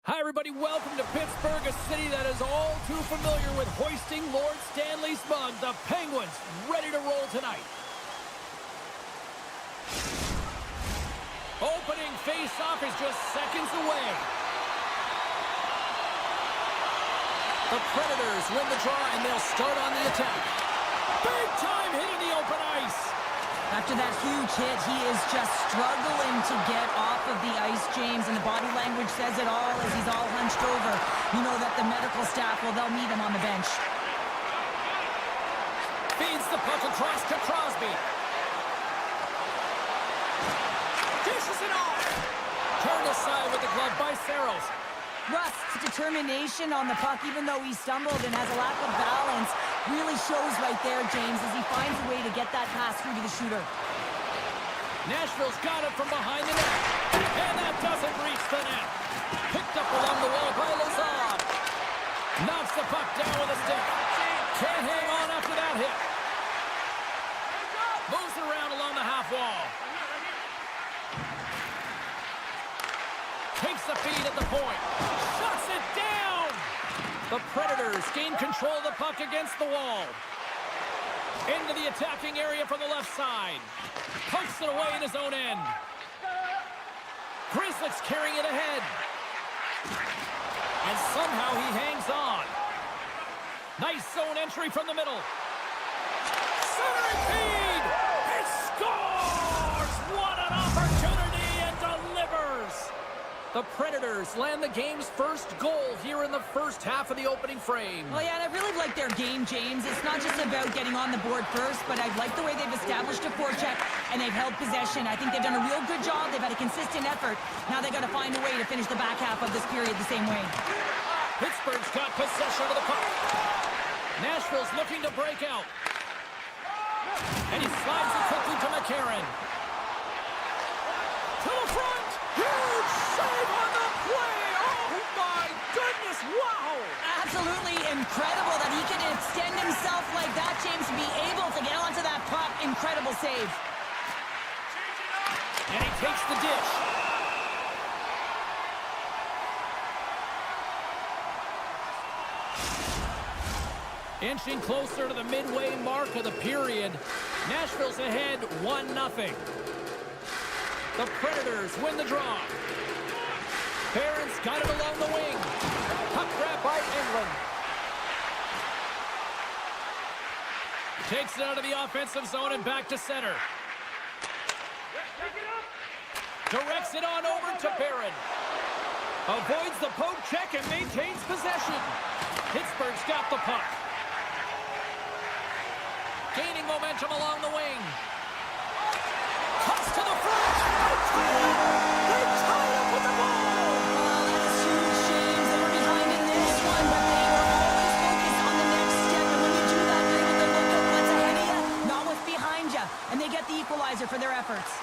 Hi, everybody. Welcome to Pittsburgh, a city that is all too familiar with hoisting Lord Stanley's mug. The Penguins ready to roll tonight. Opening face-off is just seconds away. The Predators win the draw, and they'll start on the attack. Big-time hit in the open ice. After that huge hit, he is just struggling to get off of the ice, James, and the body language says it all as he's all hunched over. You know that the medical staff, well, they'll meet him on the bench. Feeds the puck across to Crosby. Dishes it off. Turned aside with the glove by Saros. Rust's determination on the puck, even though he stumbled and has a lack of balance, really shows right there, James, as he finds a way to get that pass through to the shooter. Nashville's got it from behind the net. And that doesn't reach the net. Picked up along the wall by Lazard. Knocks the puck down with a stick. Can't hang on after that hit. Moves it around along the half wall. Takes the feed at the point. Shuts it down. The Predators gain control of the puck against the wall. Into the attacking area from the left side. Pokes it away in his own end. Grizzlies carrying it ahead. And somehow he hangs on. Nice zone entry from the middle. Centering feed. He scores! What an opportunity, and delivers! The Predators land the game's first goal here in the first half of the opening frame. Well, yeah, and I really like their game, James. It's not just about getting on the board first, but I like the way they've established a forecheck and they've held possession. I think they've done a real good job. They've had a consistent effort. Now they've got to find a way to finish the back half of this period the same way. Pittsburgh's got possession of the puck. Nashville's looking to break out. And he slides it quickly to McCarron. To the front! Huge save on the play! Oh my goodness, wow! Absolutely incredible that he can extend himself like that, James, to be able to get onto that puck. Incredible save. And he takes the dish. Inching closer to the midway mark of the period. Nashville's ahead 1-0. The Predators win the draw. Barron's got it along the wing. Puck grab by England. Takes it out of the offensive zone and back to center. Directs it on over to Barron. Avoids the poke check and maintains possession. Pittsburgh's got the puck. Gaining momentum along the wing. Cuts to the front. They tie up with the ball. That's huge, James. They were behind in this one, but they were always focused on the next step. And when you do that, you're able to look at what's ahead of you, not what's behind you. And they get the equalizer for their efforts.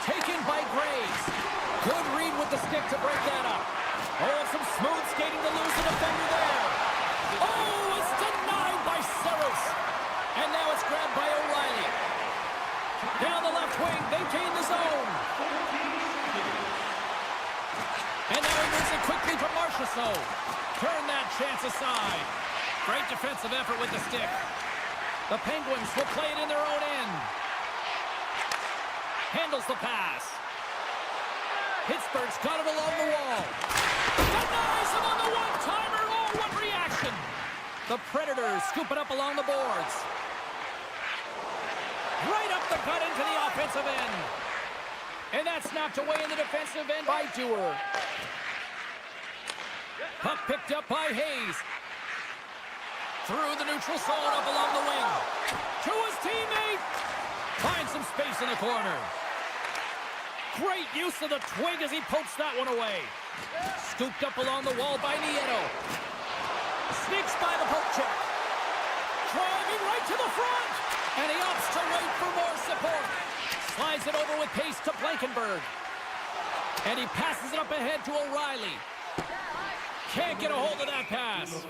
Taken by Graves. Good read with the stick to break that up. Oh, some smooth skating to lose the defender there. Oh, it's denied by Saros. And now it's grabbed by O'Reilly. Down the left wing, they gain the zone. And now he moves it quickly to Marchessault. Turn that chance aside. Great defensive effort with the stick. The Penguins will play it in their own end. Handles the pass. Pittsburgh's got it along the wall. Denies him on the one-timer. Oh, what reaction. The Predators scoop it up along the boards. Right up the gut into the offensive end. And that's knocked away in the defensive end by Dewar. Puck picked up by Hayes. Through the neutral zone up along the wing. To his teammate. Finds some space in the corner. Great use of the twig as he pokes that one away. Scooped up along the wall by Nieto. Sneaks by the poke check. Driving right to the front. And he opts to wait for more support. Slides it over with pace to Blankenberg. And he passes it up ahead to O'Reilly. Can't get a hold of that pass.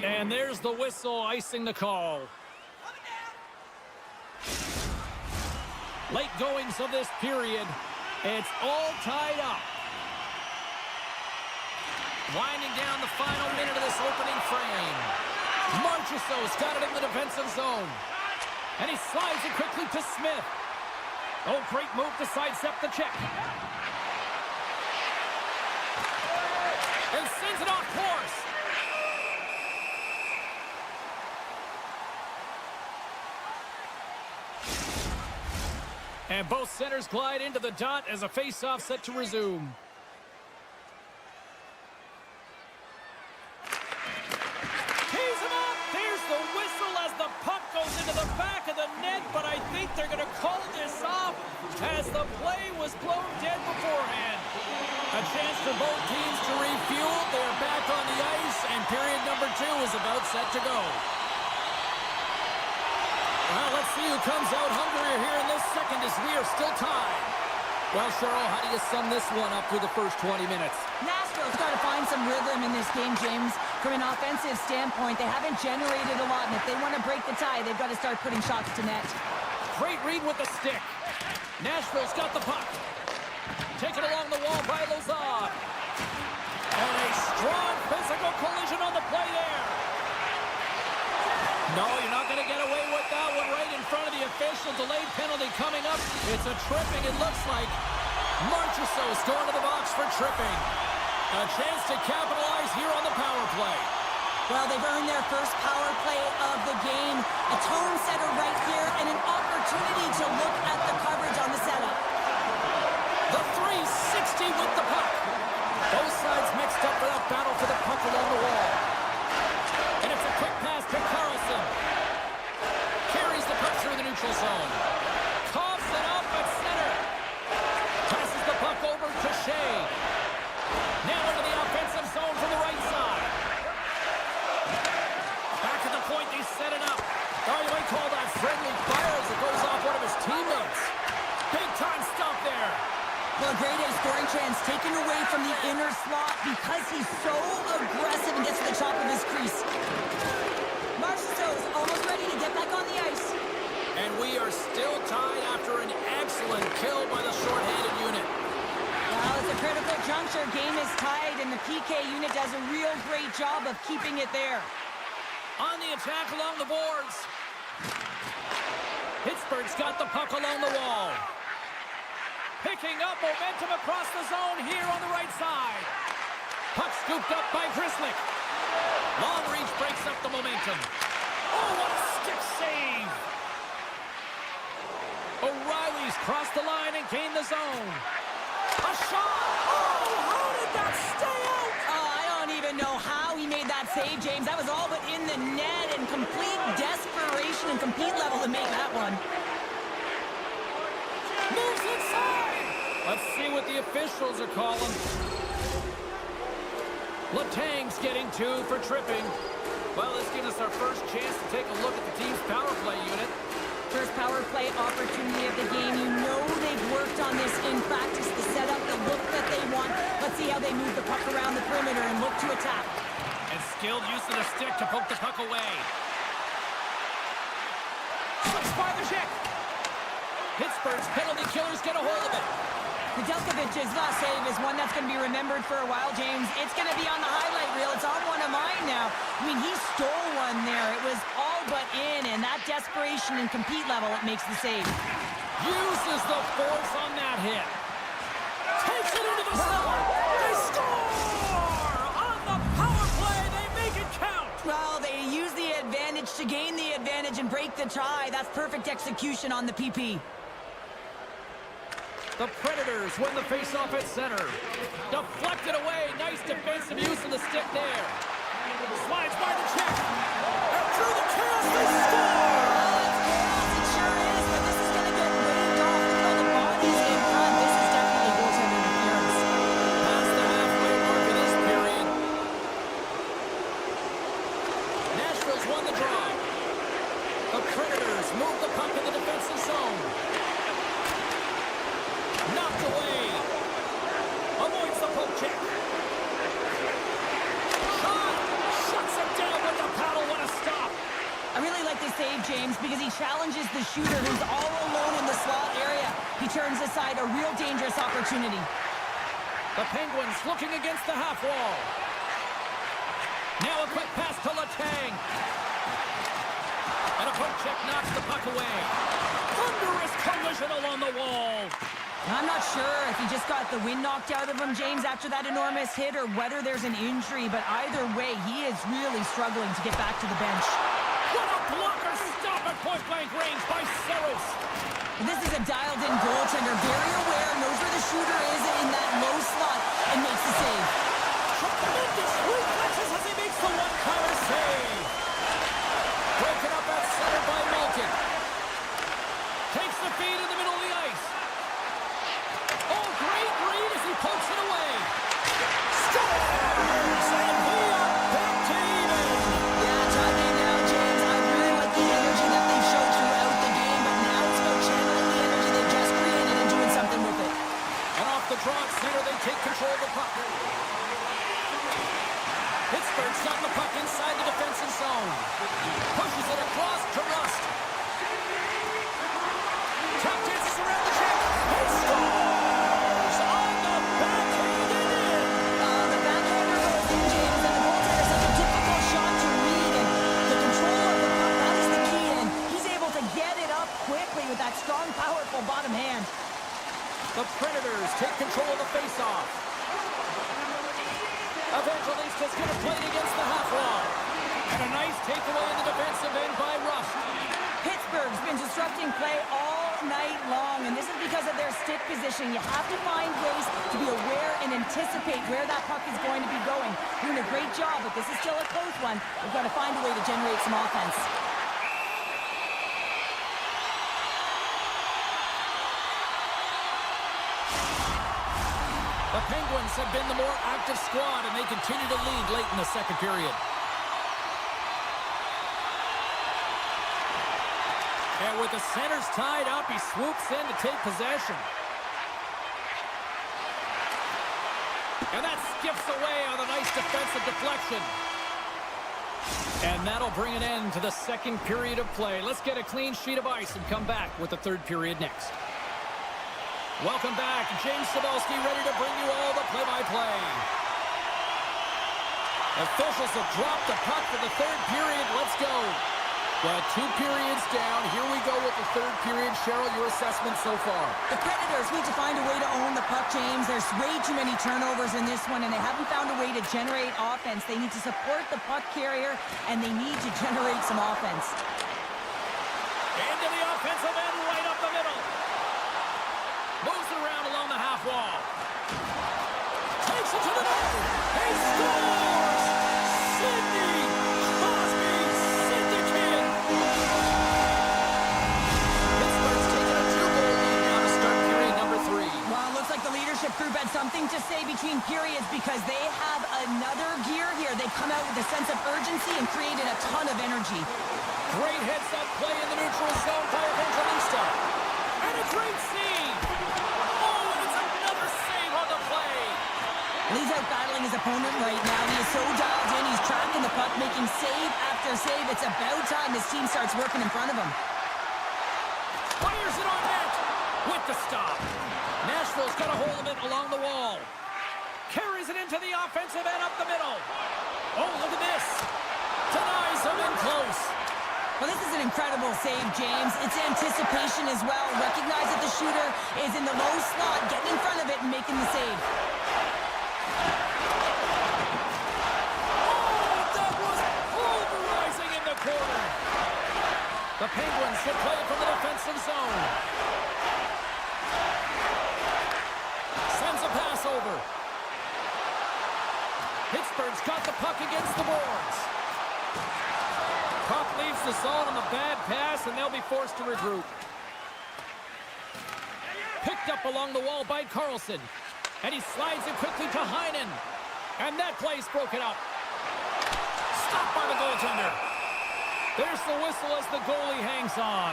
And there's the whistle icing the call. Late goings of this period. It's all tied up. Winding down the final minute of this opening frame. Marchessault's got it in the defensive zone. And he slides it quickly to Smith. Oh, great move to sidestep the check. And sends it off course. And both centers glide into the dot as a face-off set to resume. Tees him up. There's the whistle as the puck goes into the back of the net, but I think they're going to call this off as the play was blown dead beforehand. A chance for both teams to refuel. They're back on the ice, and period number 2 is about set to go. Well, let's see who comes out hungrier here in this second as we are still tied. Well, Cheryl, how do you sum this one up through the first 20 minutes? Nashville's got to find some rhythm in this game, James. From an offensive standpoint, they haven't generated a lot, and if they want to break the tie, they've got to start putting shots to net. Great read with the stick. Nashville's got the puck. Taken along the wall by Lazard. And a strong physical collision on the play there. No, you're not going to get away with that one right in front of the official. Delayed penalty coming up. It's a tripping, it looks like. Marchessault's going to the box for tripping. A chance to capitalize here on the power play. Well, they've earned their first power play of the game. A tone setter right here and an opportunity to look at the coverage on the setup. The 360 with the puck. Both sides mixed up for that battle for the puck along the wall. And it's a quick pass to Carlson. Carries the puck through the neutral zone. Coughs it up at center. Passes the puck over to Shea. Now into the offensive zone from the right side. Back at the point, they set it up. Oh, you might call that friendly fire as it goes off one of his teammates. Big time stop there. Well, great A scoring chance taken away from the inner slot because he's so aggressive and gets to the top of his crease. Marchessault's almost ready to get back on the ice. And we are still tied after an excellent kill by the shorthanded unit. Well, it's a critical juncture. Game is tied, and the PK unit does a real great job of keeping it there. On the attack along the boards. Pittsburgh's got the puck along the wall. Picking up momentum across the zone here on the right side. Puck scooped up by Grzelcyk. Long reach breaks up the momentum. Oh, what a stick save! O'Reilly's crossed the line and gained the zone. A shot! Oh, how did that stay out? Oh, I don't even know how he made that save, James. That was all but in the net and complete desperation and compete level to make that one. Moves inside! Let's see what the officials are calling. Letang's getting 2 for tripping. Well, this gives us our first chance to take a look at the team's power play unit. First power play opportunity of the game. You know they've worked on this in practice, the setup, the look that they want. Let's see how they move the puck around the perimeter and look to attack. And skilled use of the stick to poke the puck away. Slips by the check. Pittsburgh's penalty killers get a hold of it. Nedeljkovic's last save is one that's going to be remembered for a while, James. It's going to be on the highlight reel. It's on one of mine now. I mean, he stole one there. It was all but in, and that desperation and compete level, it makes the save. Uses the force on that hit. Takes it into the zone. They score! On the power play, they make it count. Well, they use the advantage to gain the advantage and break the tie. That's perfect execution on the PP. The Predators win the faceoff at center. Deflected away. Nice defensive use of the stick there. Slides by the check. And through the chaos, they score! It sure is, but this is going to get waved off with all the bodies in front. This is definitely goaltender interference. Past the halfway mark of this period. Nashville's won the draw. The Predators move the puck in the defensive zone. Knocked away. Avoids the poke check. Shot. Shuts it down with the paddle. What a stop. I really like this save, James, because he challenges the shooter who's all alone in the slot area. He turns aside a real dangerous opportunity. The Penguins looking against the half wall. Now a quick pass to Letang. And a poke check knocks the puck away. Thunderous collision along the wall. I'm not sure if he just got the wind knocked out of him, James, after that enormous hit, or whether there's an injury, but either way, he is really struggling to get back to the bench. What a blocker stop at point-blank range by Saros. This is a dialed-in goaltender, very aware, knows where the shooter is in that low slot, and makes the save. Tremendous reflexes as he makes the one-timer save. Broken up at center by Malkin. Takes the feed in the middle of the ice. Oh, great read as he pokes it away. Scores! And we are back to even. Yeah, top game now, James. I really like the energy that they've showed throughout the game, but now it's about channeling the energy they've just created and doing something with it. And off the draw at center, they take control of the puck. Pittsburgh's got the puck inside the defensive zone. Pushes it across to Rust. Tap dances around the check. He scores on the backhanded in. The backhander goes in, James, and the goaltender is such a difficult shot to read, and the control of the puck, that is the key, and he's able to get it up quickly with that strong, powerful bottom hand. The Predators take control of the faceoff. Evangelista's going to play it against the half wall. And a nice takeaway in the defensive end by Rust. Pittsburgh's been disrupting play all night long, and this is because of their stick position. You have to find ways to be aware and anticipate where that puck is going to be going. Doing a great job, but this is still a close one. We've got to find a way to generate some offense. The Penguins have been the more active squad, and they continue to lead late in the second period. And with the centers tied up, he swoops in to take possession. And that skips away on a nice defensive deflection. And that'll bring an end to the second period of play. Let's get a clean sheet of ice and come back with the third period next. Welcome back. James Cybulski ready to bring you all the play-by-play. Officials have dropped the puck for the third period. Let's go. Well, 2 periods down. Here we go with the third period. Cheryl, your assessment so far? The Predators need to find a way to own the puck, James. There's way too many turnovers in this one, and they haven't found a way to generate offense. They need to support the puck carrier, and they need to generate some offense. Into the offensive end, right up the middle. Moves it around along the half wall. Takes it to the net. He scores! Sidney Crosby Syndicate! Pittsburgh's taking a 2-goal lead now to start period number 3. Well, it looks like the leadership group had something to say between periods because they have another gear here. They come out with a sense of urgency and created a ton of energy. Great heads-up play in the neutral zone by Evangelista. And a great save! Oh, and it's another save on the play! He's out battling his opponent right now. He is so dialed in. He's tracking the puck, making save after save. It's about time his team starts working in front of him. Fires it on net with the stop. Nashville's got a hold of it along the wall. Carries it into the offensive end up the middle. Oh, look at this. Denies him in close. Well, this is an incredible save, James. It's anticipation as well. Recognize that the shooter is in the low slot, getting in front of it and making the save. Oh, that was pulverizing in the corner. The Penguins should play it from the defensive zone. Sends a pass over. Pittsburgh's got the puck against the boards. Puck leaves the zone on the bad pass, and they'll be forced to regroup. Picked up along the wall by Carlson. And he slides it quickly to Heinen. And that play's broken up. Stopped by the goaltender. There's the whistle as the goalie hangs on.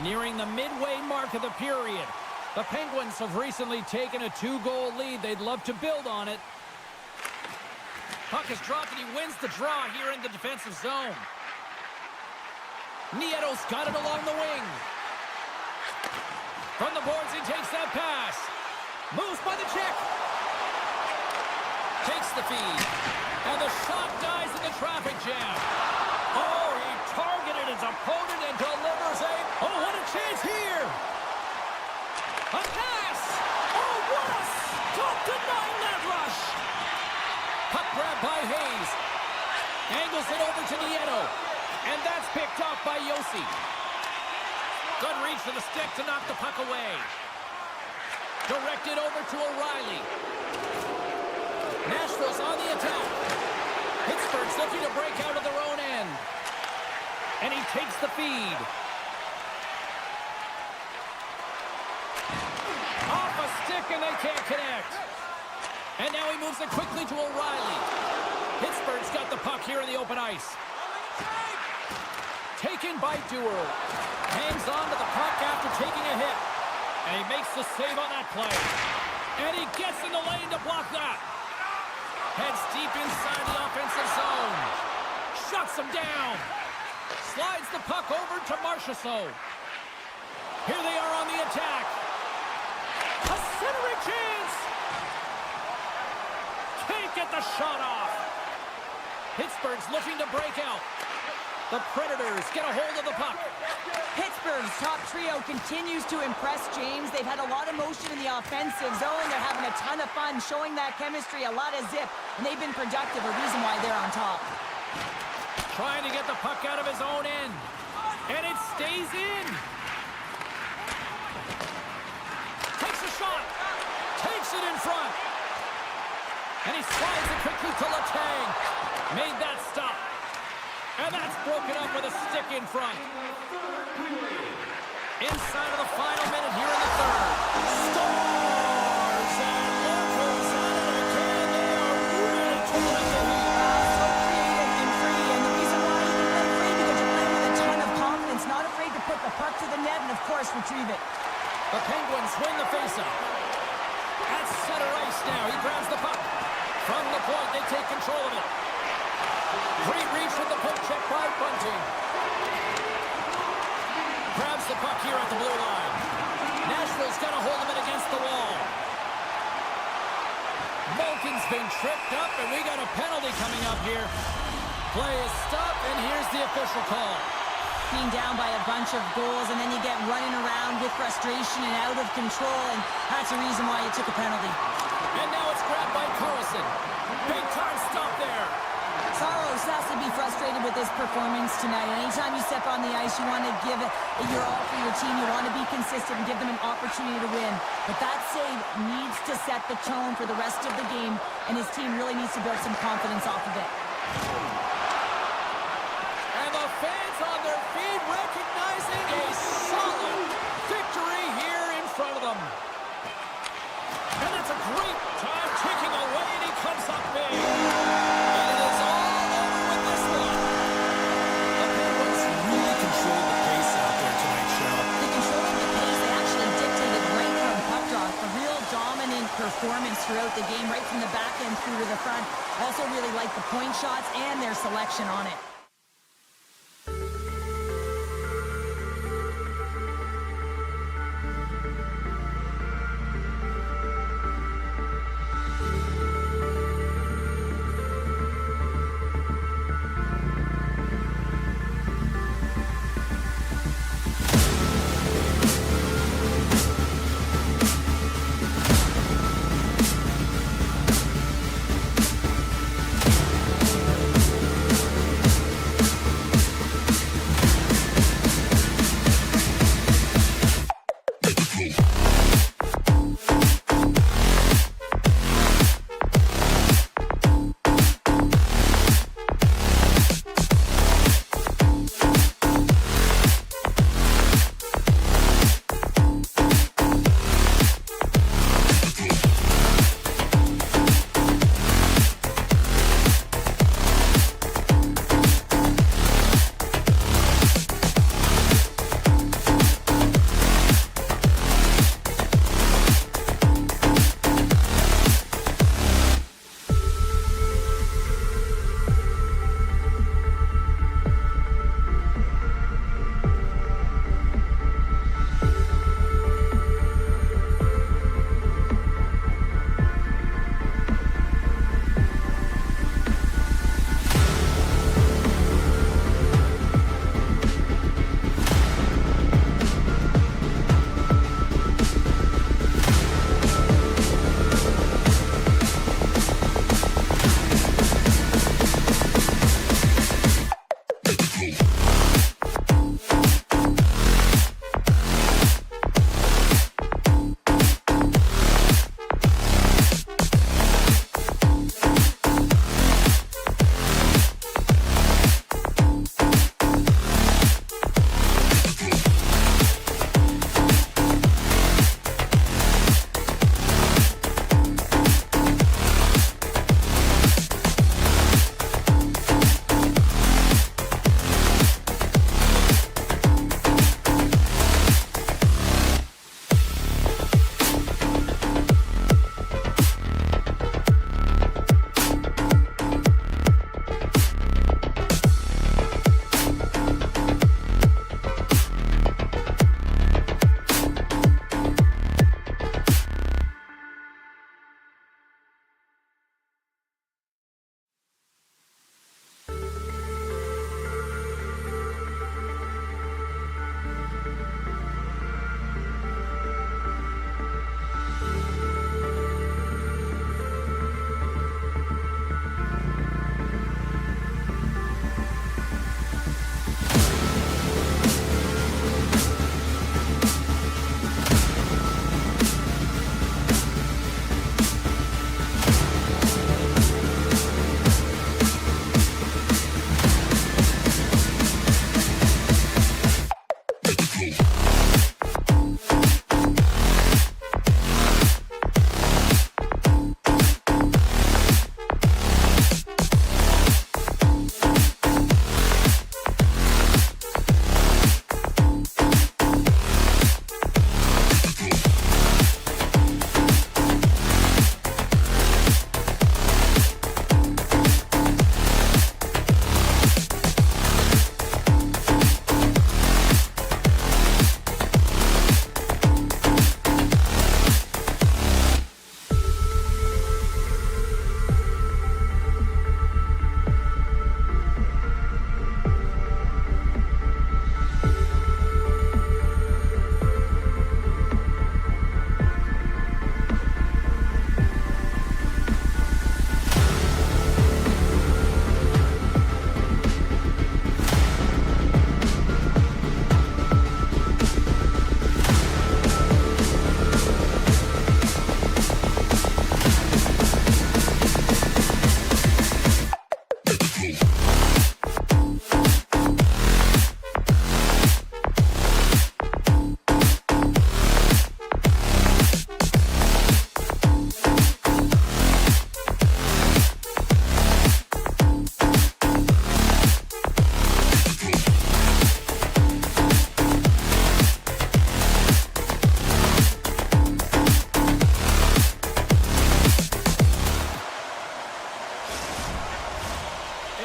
Nearing the midway mark of the period. The Penguins have recently taken a 2-goal lead. They'd love to build on it. Puck is dropped and he wins the draw here in the defensive zone. Nieto's got it along the wing. From the boards he takes that pass. Moves by the check. Takes the feed. And the shot dies in the traffic jam. Oh, he targeted his opponent and delivers a... Oh, what a chance here. A pass. Oh, what a stop denying that rush. Puck grab by Hayes. Angles it over to Nieto. And that's picked off by Yossi. Good reach to the stick to knock the puck away. Directed over to O'Reilly. Nashville's on the attack. Pittsburgh's looking to break out of their own end. And he takes the feed. Off a stick and they can't connect. And now he moves it quickly to O'Reilly. Pittsburgh's got the puck here in the open ice. Taken by Dewar. Hangs on to the puck after taking a hit. And he makes the save on that play. And he gets in the lane to block that. Heads deep inside the offensive zone. Shuts him down. Slides the puck over to Marchessault. Here they are on the attack. A centering chance. Can't get the shot off. Pittsburgh's looking to break out. The Predators get a hold of the puck. Pittsburgh's top trio continues to impress, James. They've had a lot of motion in the offensive zone. They're having a ton of fun, showing that chemistry, a lot of zip, and they've been productive, a reason why they're on top. Trying to get the puck out of his own end. And it stays in. Takes a shot. Takes it in front. And he slides it quickly to Letang. Made that stop. And that's broken up with a stick in front. Inside of the final minute here in the third. Stars! And look who's on it again. They are really taking the lead. So creative and free, and the reason why he's not afraid because you're playing with a ton of confidence, not afraid to put the puck to the net and, of course, retrieve it. The Penguins win the faceoff. At center ice now, he grabs the puck. From the point, they take control of it. Great reach with the poke check by Bunting. Grabs the puck here at the blue line. Nashville's got a hold of it against the wall. Malkin's been tripped up, and we got a penalty coming up here. Play is stopped, and here's the official call. Being down by a bunch of goals, and then you get running around with frustration and out of control, and that's the reason why you took a penalty. And now it's grabbed by Carlson. Big time stop there. Saros has to be frustrated with his performance tonight. Anytime you step on the ice, you want to give it your all for your team. You want to be consistent and give them an opportunity to win. But that save needs to set the tone for the rest of the game, and his team really needs to build some confidence off of it. And the fans on their feet recognizing a solid victory here in front of them. And that's a great time ticking away, and he comes up big. And it is all over with this one. The Penguins really controlled the pace out there tonight, Cheryl. They controlled the pace. They actually dictated right from puck drop. A real dominant performance throughout the game, right from the back end through to the front. Also really like the point shots and their selection on it.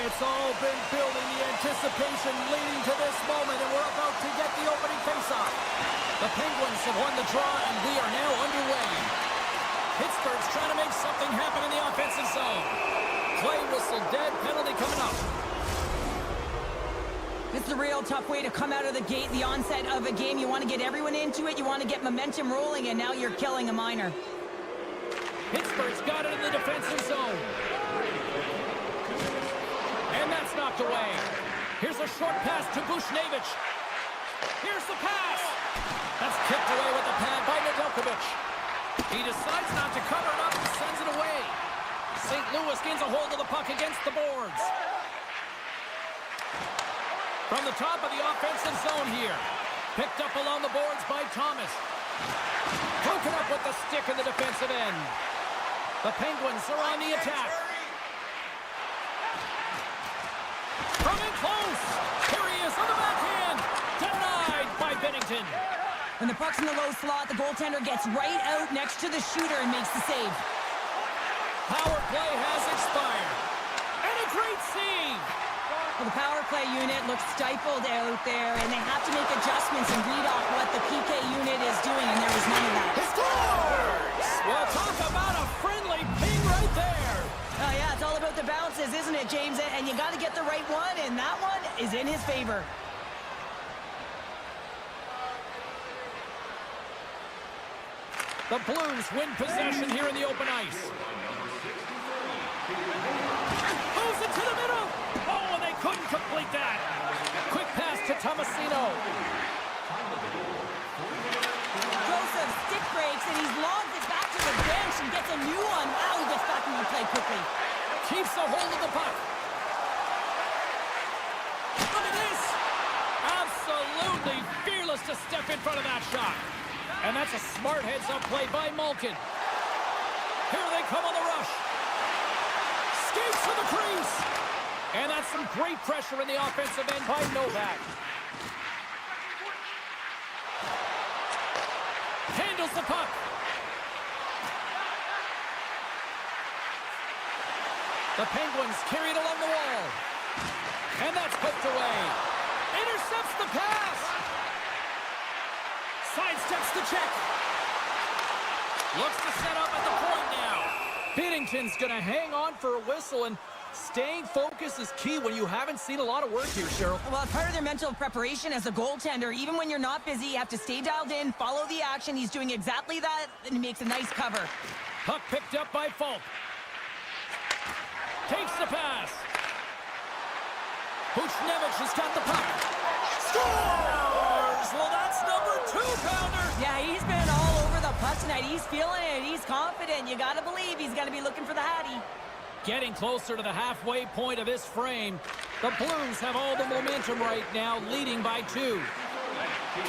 It's all been building, the anticipation leading to this moment, and we're about to get the opening faceoff. The Penguins have won the draw, and we are now underway. Pittsburgh's trying to make something happen in the offensive zone. Play whistle dead, penalty coming up. It's a real tough way to come out of the gate, the onset of a game. You want to get everyone into it, you want to get momentum rolling, and now you're killing a minor. Pittsburgh's got it in the defensive zone. And that's knocked away. Here's a short pass to Bushnevich. Here's the pass. That's kicked away with the pad by Nedeljkovic. He decides not to cover it up and sends it away. St. Louis gains a hold of the puck against the boards. From the top of the offensive zone here. Picked up along the boards by Thomas. Broken up with the stick in the defensive end. The Penguins are on the attack. From in close. Here he is on the backhand. Denied by Bennington. When the puck's in the low slot, the goaltender gets right out next to the shooter and makes the save. Power play has expired. And a great save. Well, the power play unit looks stifled out there, and they have to make adjustments and read off what the PK unit is doing, and there was none of that. He scores! Well, talk about a friendly ping right there. Oh, yeah, it's all about the bounces, isn't it, James? And you got to get the right one, and that one is in his favor. The Blues win possession here in the open ice. Moves it to the middle. Oh, and they couldn't complete that. Quick pass to Tomasino. Joseph stick breaks, and he's logged it back to the bench and gets a new one. Wow, he gets back in the play quickly. Keeps a hold of the puck. Look at this. Absolutely fearless to step in front of that shot. And that's a smart heads-up play by Malkin. Here they come on the rush. Skates to the crease. And that's some great pressure in the offensive end by Novak. Handles the puck. The Penguins carry it along the wall. And that's poked away. Intercepts the pass. Sidesteps the check. Looks to set up at the point now. Binnington's going to hang on for a whistle, and staying focused is key when you haven't seen a lot of work here, Cheryl. Well, it's part of their mental preparation as a goaltender. Even when you're not busy, you have to stay dialed in, follow the action. He's doing exactly that, and he makes a nice cover. Puck picked up by Falk. Takes the pass. Bushnevich has got the puck. Scores! Well, that's number 2-pounder. Yeah, he's been all over the puck tonight. He's feeling it. He's confident. You got to believe he's going to be looking for the Hattie. Getting closer to the halfway point of this frame. The Blues have all the momentum right now, leading by 2.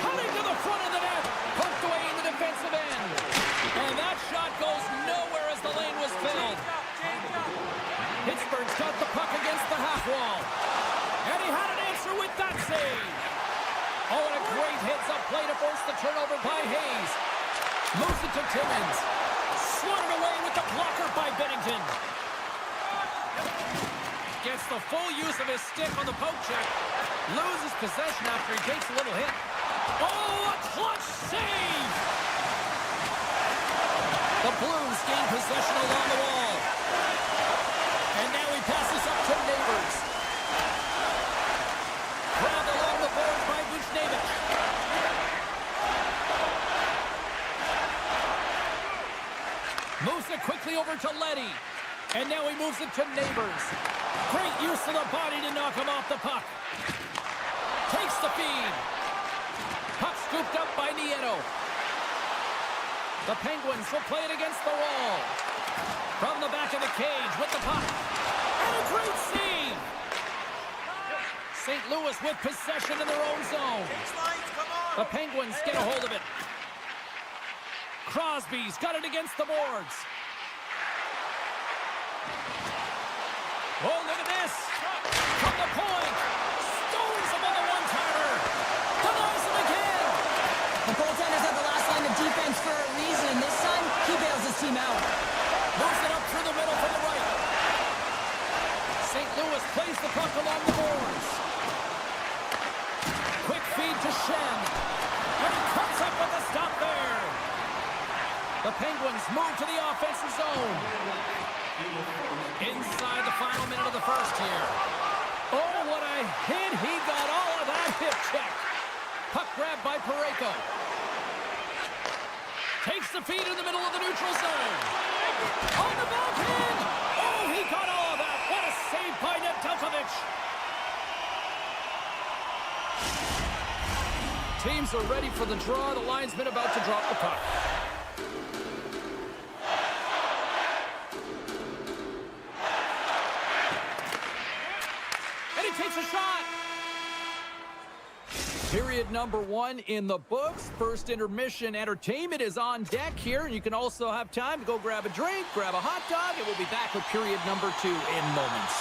Coming to the front of the net. Poked away in the defensive end. And that shot goes nowhere as the lane was filled. Pittsburgh's got the puck against the half wall. And he had an answer with that save. Oh, and a great heads-up play to force the turnover by Hayes. Moves it to Timmins. Swatted away with the blocker by Bennington. Gets the full use of his stick on the poke check. Loses possession after he takes a little hit. Oh, a clutch save! The Blues gain possession along the wall. And now he passes up to Neighbors. Grabbed along the boards by Bushnevich. Moves it quickly over to Leddy. And now he moves it to Neighbors. Great use of the body to knock him off the puck. Takes the feed. Puck scooped up by Nieto. The Penguins will play it against the wall. From the back of the cage with the puck. And a great save. St. Louis with possession in their own zone. The Penguins get a hold of it. Crosby's got it against the boards. Oh, look at this. From the point. Stones him on the one-timer. Denies him again. The goaltenders have the last line of defense for a reason, and this time, he bails his team out. Moves it up through the middle from the right. St. Louis plays plays the puck along the boards. Quick feed to Shen. And he comes up with a stop there. The Penguins move to the offensive zone. Inside the final minute of the first here. Oh, what a hit. He got all of that hip check. Puck grab by Parayko. Takes the feed in the middle of the neutral zone. On the backhand. Oh, he got all of that. What a save by Nedeljkovic. Teams are ready for the draw. The linesman about to drop the puck. And he takes a shot. Period number 1 in the books. First intermission entertainment is on deck here. You can also have time to go grab a drink, grab a hot dog, and we'll be back with period number 2 in moments.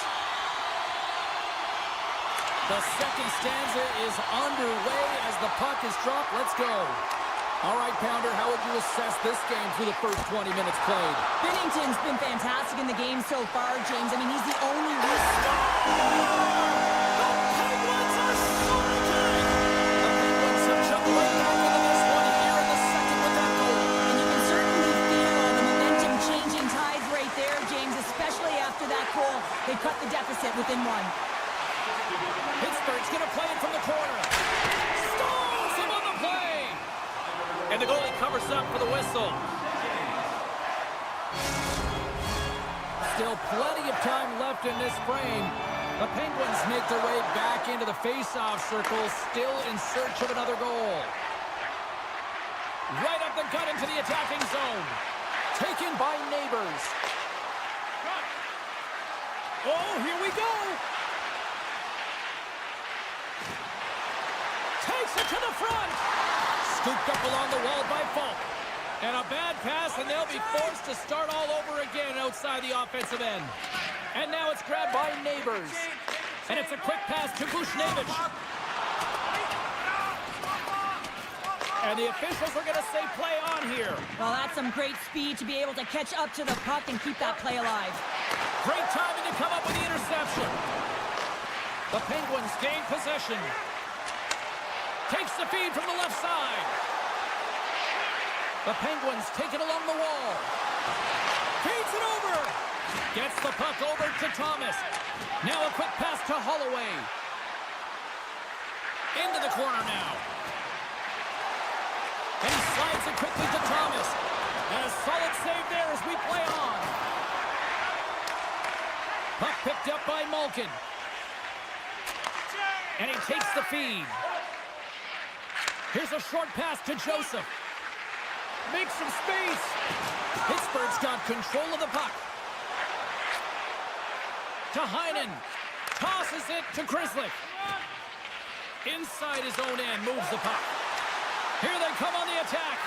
The second stanza is underway as the puck is dropped. Let's go. All right, Pounder, how would you assess this game through the first 20 minutes played? Binnington's been fantastic in the game so far, James. I mean, he's the only real star. They cut the deficit within 1. Pittsburgh's going to play it from the corner. Stalls him on the play. And the goalie covers up for the whistle. Still plenty of time left in this frame. The Penguins make their way back into the face-off circle, still in search of another goal. Right up the gut into the attacking zone. Taken by Neighbors. Oh, here we go. Takes it to the front. Scooped up along the wall by Falk. And a bad pass, and they'll be forced to start all over again outside the offensive end. And now it's grabbed by Neighbors. And it's a quick pass to Buchnevich. And the officials are going to say play on here. Well, that's some great speed to be able to catch up to the puck and keep that play alive. Great timing to come up with the interception. The Penguins gain possession. Takes the feed from the left side. The Penguins take it along the wall. Feeds it over. Gets the puck over to Thomas. Now a quick pass to Holloway. Into the corner now. And he slides it quickly to Thomas. And a solid save there as we play on. Puck picked up by Malkin. And he takes the feed. Here's a short pass to Joseph. Makes some space. Pittsburgh's got control of the puck. To Heinen. Tosses it to Grzelcyk. Inside his own end, moves the puck. Here they come on the attack.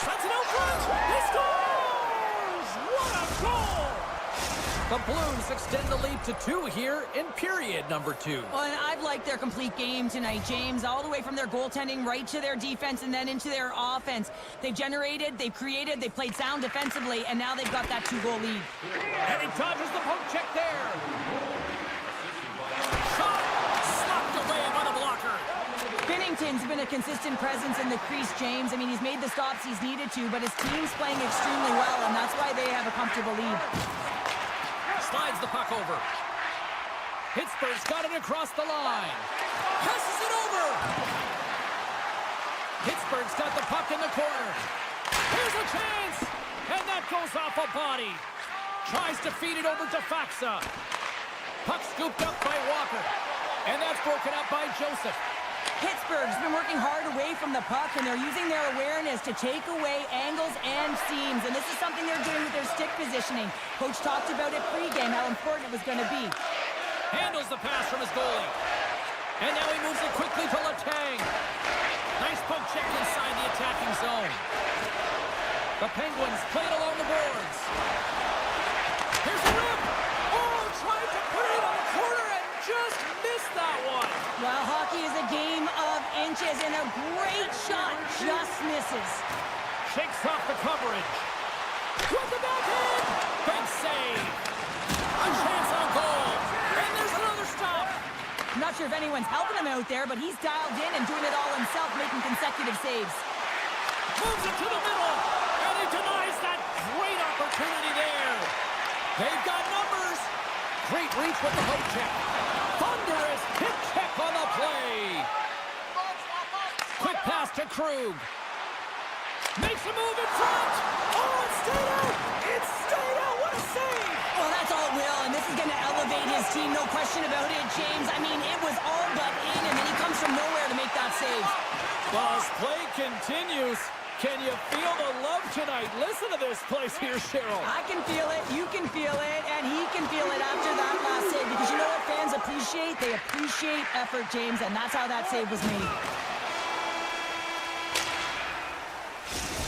Sends it out front. He scores! What a goal! The Blues extend the lead to 2 here in period number 2. Well, and I've liked their complete game tonight, James, all the way from their goaltending right to their defense and then into their offense. They've generated, they've created, they've played sound defensively, and now they've got that 2-goal lead. And he dodges the poke check there. Shot! Slapped away by the blocker. Binnington's been a consistent presence in the crease, James. I mean, he's made the stops he's needed to, but his team's playing extremely well, and that's why they have a comfortable lead. Slides the puck over. Pittsburgh's got it across the line. Passes it over. Pittsburgh's got the puck in the corner. Here's a chance. And that goes off a body. Tries to feed it over to Faxa. Puck scooped up by Walker. And that's broken up by Joseph. Pittsburgh's been working hard away from the puck, and they're using their awareness to take away angles and seams, and this is something they're doing with their stick positioning. Coach talked about it pregame, how important it was going to be. Handles the pass from his goalie. And now he moves it quickly to Letang. Nice poke check inside the attacking zone. The Penguins play it along the boards. Here's the rip. Oh, tried to put it on the corner and just missed that one. Well, hockey is a game of inches, and a great shot just misses. Shakes off the coverage. With the backhand. Big save. A chance on goal. And there's another I'm not sure if anyone's helping him out there, but he's dialed in and doing it all himself, making consecutive saves. Moves it to the middle, and he denies that great opportunity there. They've got numbers. Great reach with the poke check. Thunderous hip check on the play. Quick pass to Krug. Makes a move in front. Oh, it stayed out. It stayed out. What a save. Well, that's all Will, and this is going to elevate his team, no question about it, James. I mean, it was all but in, and then he comes from nowhere to make that save. Well, as play continues, can you feel the love tonight? Listen to this place here, Cheryl. I can feel it, you can feel it, and he can feel it after that last save, because you know what fans appreciate? They appreciate effort, James, and that's how that save was made.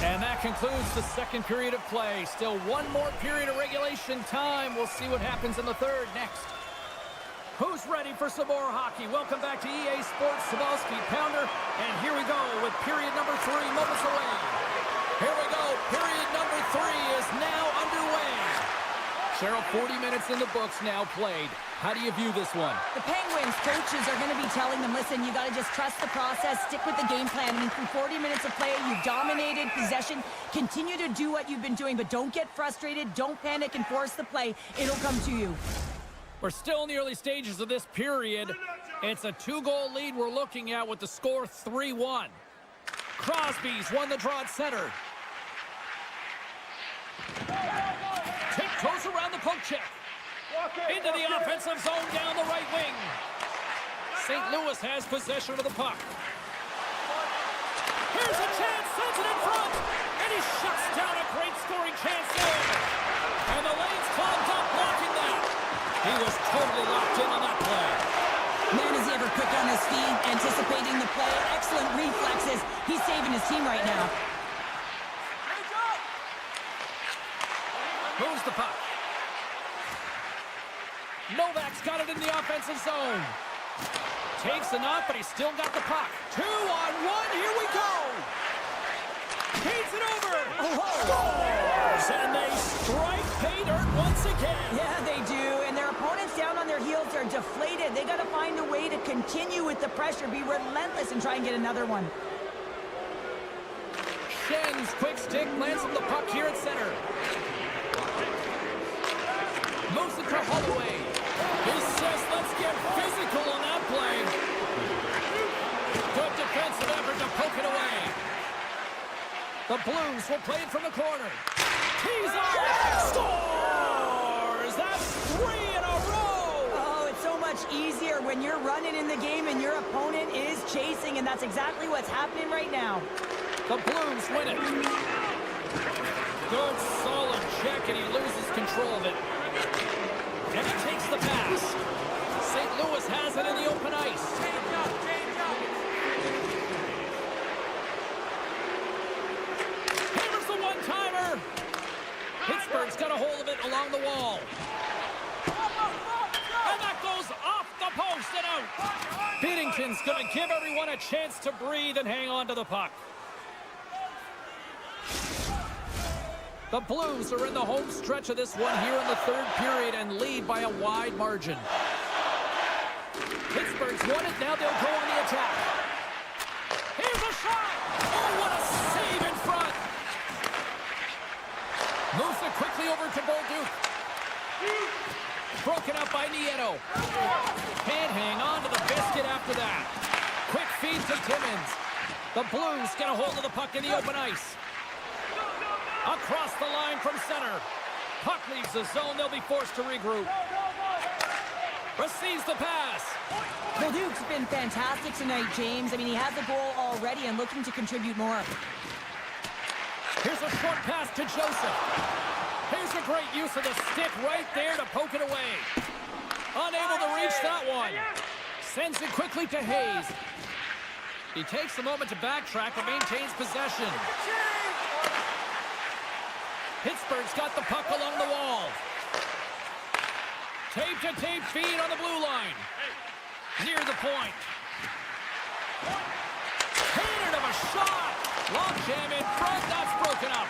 And that concludes the second period of play. Still one more period of regulation time. We'll see what happens in the third next. Who's ready for some more hockey? Welcome back to EA Sports Sabalski Pounder. And here we go with period number 3 moments away. Here we go. Period number 3 is now underway. Cheryl, 40 minutes in the books now played. How do you view this one? The Penguins coaches are going to be telling them, listen, you got to just trust the process, stick with the game plan. I mean, through 40 minutes of play, you've dominated possession. Continue to do what you've been doing, but don't get frustrated. Don't panic and force the play. It'll come to you. We're still in the early stages of this period. It's a 2-goal lead we're looking at with the score 3-1. Crosby's won the draw at center. Tiptoes around the poke check. Into the offensive zone down the right wing. St. Louis has possession of the puck. Here's a chance, sends it in front, and he shuts down a great scoring chance there. And the lane's clogged up, blocking that. He was totally locked in on that play. Man, is he ever quick on his feet, anticipating the play. Excellent reflexes. He's saving his team right now. Moves the puck. Novak's got it in the offensive zone. Takes a knock, but he's still got the puck. 2-on-1, here we go. Feeds it over. Scores, and they strike pay dirt once again. Yeah, they do, and their opponents down on their heels are deflated. They got to find a way to continue with the pressure, be relentless, and try and get another one. Schen's quick stick lands him the puck here at center. Moves it to Holloway. He says, let's get physical on that play. Good defensive effort to poke it away. The Blues will play it from the corner. Tees off. Scores! That's 3 in a row! Oh, it's so much easier when you're running in the game and your opponent is chasing, and that's exactly what's happening right now. The Blues win it. Good, solid check, and he loses control of it. And he takes the pass. St. Louis has it in the open ice. Change up. Hammers the one-timer. Pittsburgh's got a hold of it along the wall. And that goes off the post and out. Binnington's going to give everyone a chance to breathe and hang on to the puck. The Blues are in the home stretch of this one here in the third period and lead by a wide margin. Pittsburgh's won it. Now they'll go on the attack. Here's a shot. Oh, what a save in front. Moves it quickly over to Bolduc. Broken up by Nieto. Can't hang on to the biscuit after that. Quick feed to Timmins. The Blues get a hold of the puck in the open ice. Across the line from center. Puck leaves the zone. They'll be forced to regroup. Receives the pass. Bolduc's been fantastic tonight, James. I mean, he has a goal already and looking to contribute more. Here's a short pass to Joseph. Here's a great use of the stick right there to poke it away. Unable to reach that one. Sends it quickly to Hayes. He takes a moment to backtrack and maintains possession. Pittsburgh's got the puck along the wall. Tape-to-tape feed on the blue line. Near the point. Hated of a shot. Long jam in front. That's broken up.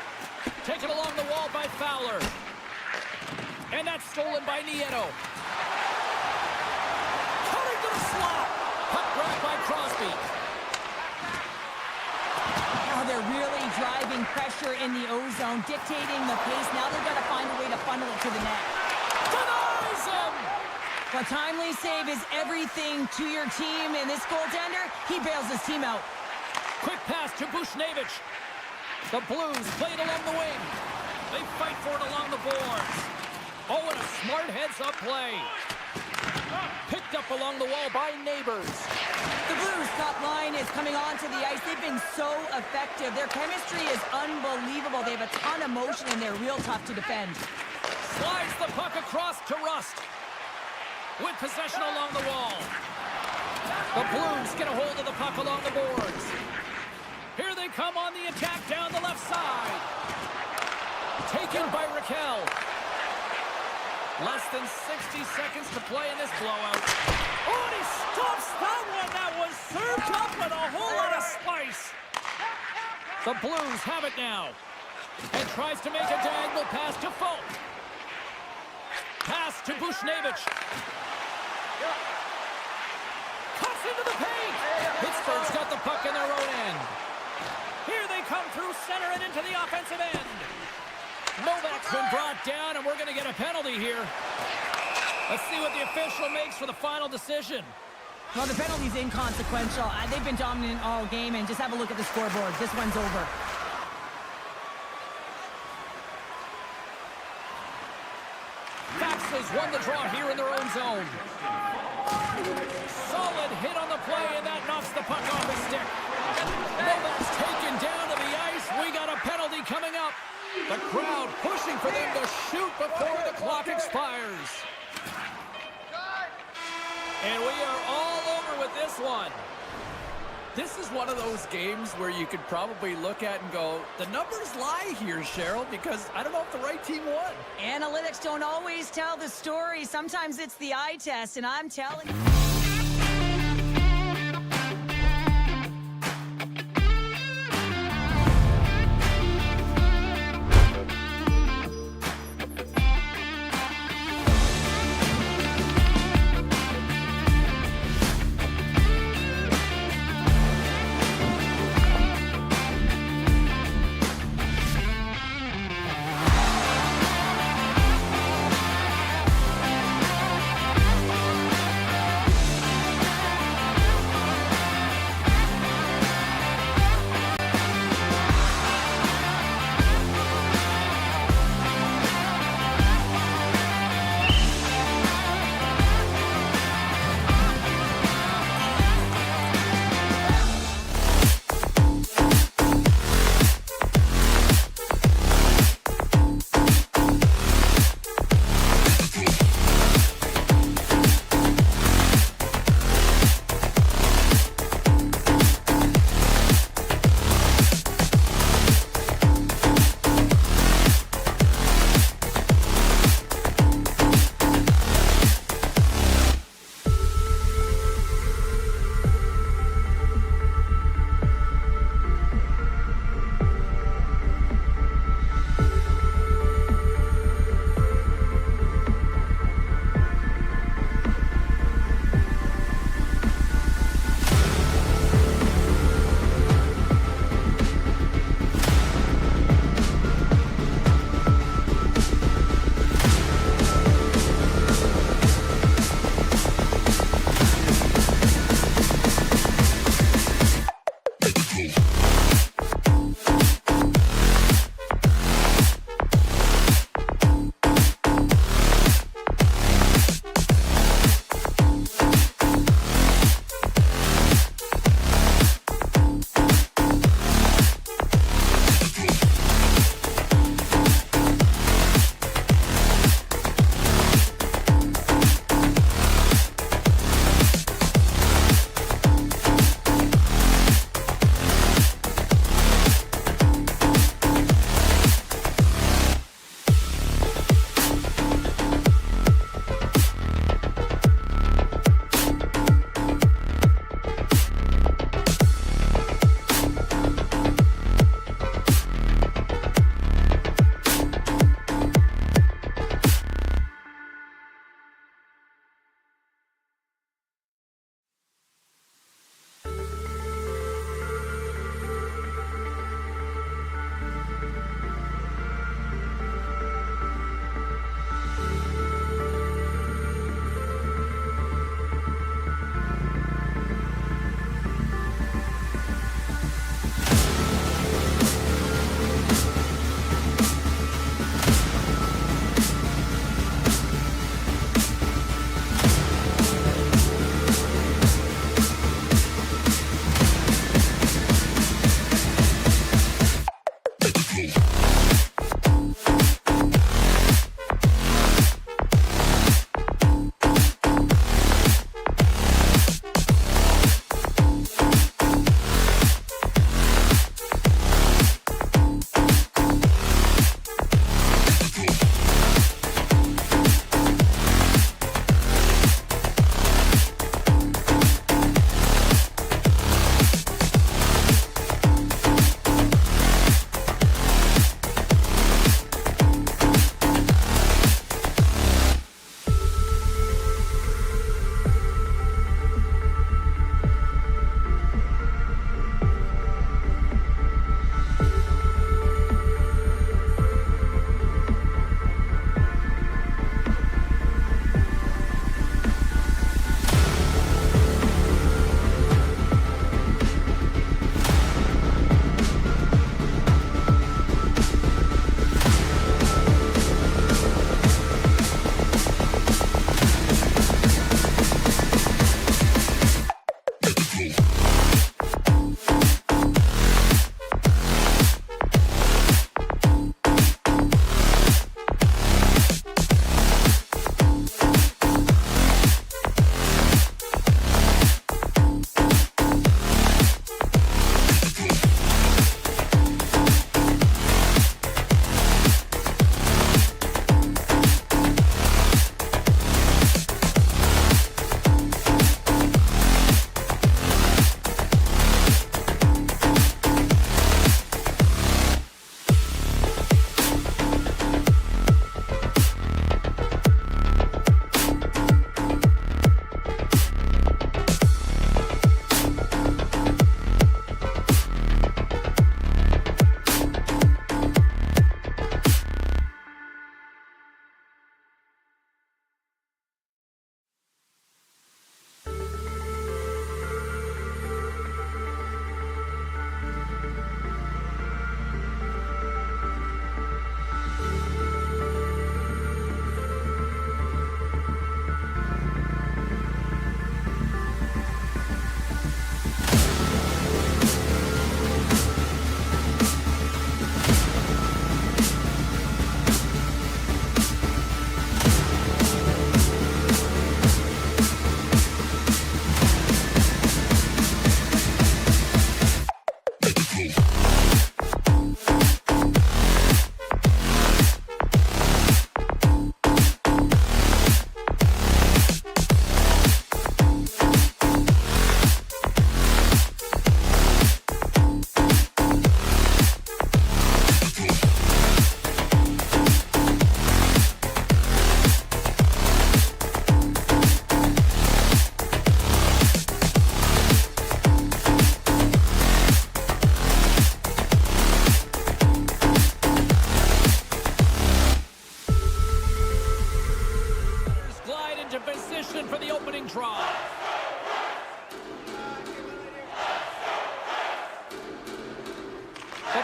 Taken along the wall by Fowler. And that's stolen by Nieto. Cutting to the slot. the O-zone, dictating the pace. Now they've got to find a way to funnel it to the net. Denies him! A timely save is everything to your team, and this goaltender, he bails his team out. Quick pass to Bushnevich. The Blues played along the wing. They fight for it along the boards. Oh, and a smart heads-up play. Picked up along the wall by Neighbors. The Blues' top line is coming onto the ice. They've been so effective. Their chemistry is unbelievable. They have a ton of motion, and they're real tough to defend. Slides the puck across to Rust. With possession along the wall. The Blues get a hold of the puck along the boards. Here they come on the attack down the left side. Taken by Raquel. Less than 60 seconds to play in this blowout. Oh, and he stops that one. That was served up with a whole lot of spice. The Blues have it now. And tries to make a diagonal pass to Folk. Pass to Bushnevich. Cuts into the paint. Pittsburgh's got the puck in their own end. Here they come through center and into the offensive end. Novak's been brought down, and we're going to get a penalty here. Let's see what the official makes for the final decision. Well, the penalty's inconsequential. They've been dominant all game, and just have a look at the scoreboard. This one's over. Faxes won the draw here in their own zone. Solid hit on the play, and that knocks the puck off his stick. Novak's taken down to the ice. We got a penalty coming up. The crowd pushing for them to shoot before the clock expires. And we are all over with this one. This is one of those games where you could probably look at and go, the numbers lie here, Cheryl, because I don't know if the right team won. Analytics don't always tell the story. Sometimes it's the eye test, and I'm telling you.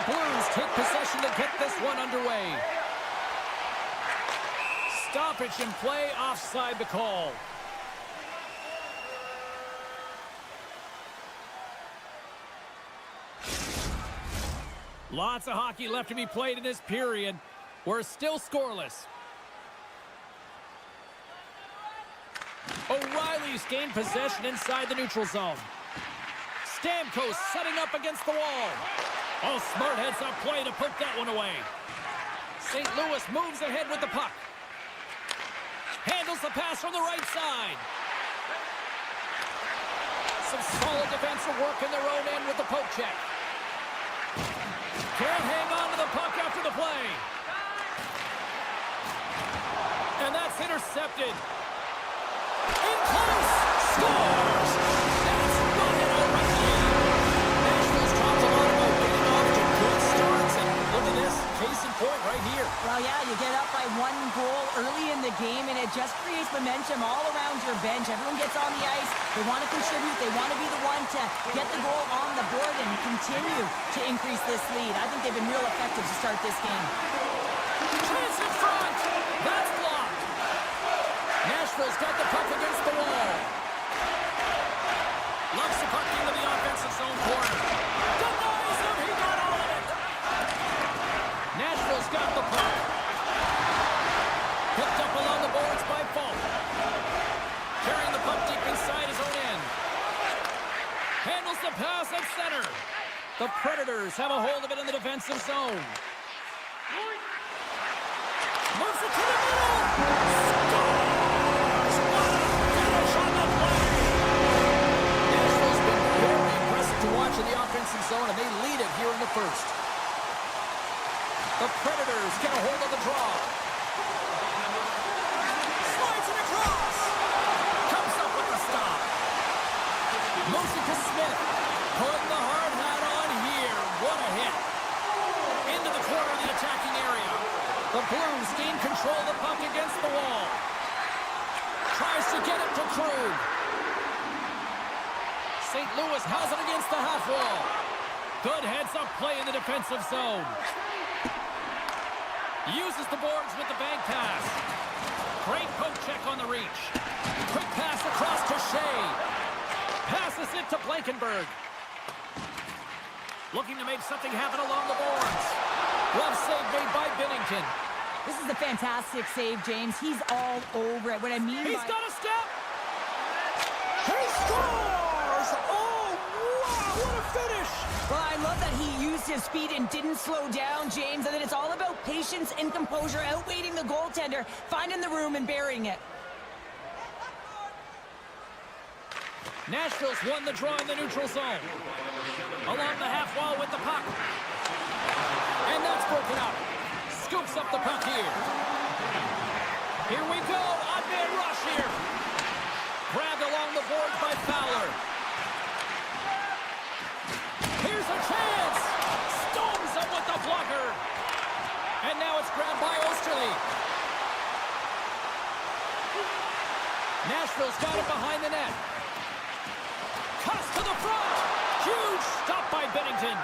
Blues take possession to get this one underway. Stoppage in play, offside the call. Lots of hockey left to be played in this period. We're still scoreless. O'Reilly's gained possession inside the neutral zone. Stamkos setting up against the wall. Oh, smart heads-up play to poke that one away. St. Louis moves ahead with the puck. Handles the pass from the right side. Some solid defensive work in their own end with the poke check. Can't hang on to the puck after the play. And that's intercepted. In close. Scores! That's run it over here. Nashville's talked a lot about getting off to good starts. And look at this. Case in point right here. Well, yeah, you get up by 1 goal early in the game, and it just creates momentum all around your bench. Everyone gets on the ice. They want to contribute. They want to be the one to get the goal on the board and continue to increase this lead. I think they've been real effective to start this game. Chance in front. That's blocked. Nashville's got the puck against the wall. Lofts the puck into the offensive zone corner. Denies him. He got all of it. Nashville's got the puck. Picked up along the boards by Falk. Carrying the puck deep inside his own end. Handles the pass at center. The Predators have a hold of it in the defensive zone. Moves it to the middle. Scores! What a finish on the play! Nashville's been very impressive to watch in the offensive zone, and they lead it here in the first. The Predators get a hold of the draw. Slides it across. Comes up with the stop. Motion to Smith. Putting the hard hat on here. What a hit. Into the corner of the attacking area. The Blues gain control of the puck against the wall. Tries to get it to Krug. St. Louis has it against the half wall. Good heads-up play in the defensive zone. Uses the boards with the bank pass. Great poke check on the reach. Quick pass across to Shea. Passes it to Blankenberg. Looking to make something happen along the boards. Glove save made by Binnington. This is a fantastic save, James. He's all over it. What I mean He's got a step. He scores! Oh, wow, what a finish! Well, I love that he used his speed and didn't slow down, James. And then it's all about patience and composure, outweighing the goaltender, finding the room and burying it. Nashville's won the draw in the neutral zone. Along the half wall with the puck. And that's broken up. Scoops up the puck here. Here we go. Odd man rush here. Grabbed along the boards by Fowler. Here's a chance. Stones up with the blocker. And now it's grabbed by Osterley. Nashville's got it behind the net. Cuts to the front. Huge stop by Binnington.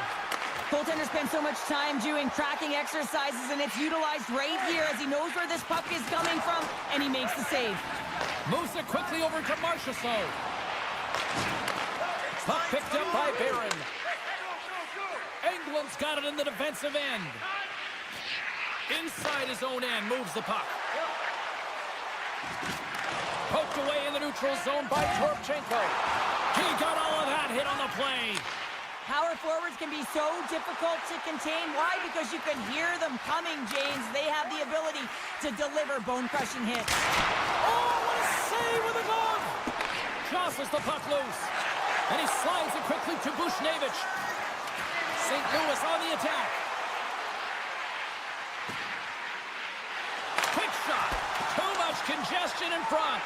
Goaltender spends so much time doing tracking exercises, and it's utilized right here as he knows where this puck is coming from, and he makes the save. Moves it quickly over to Marchessault. Puck picked up by Barron. Englund's got it in the defensive end. Inside his own end, moves the puck. Poked away in the neutral zone by Toropchenko. He got all of that hit on the play. Power forwards can be so difficult to contain. Why? Because you can hear them coming, James. They have the ability to deliver bone-crushing hits. Oh, what a save with a glove! Jostles the puck loose. And he slides it quickly to Bushnevich. St. Louis on the attack. Quick shot. Too much congestion in front.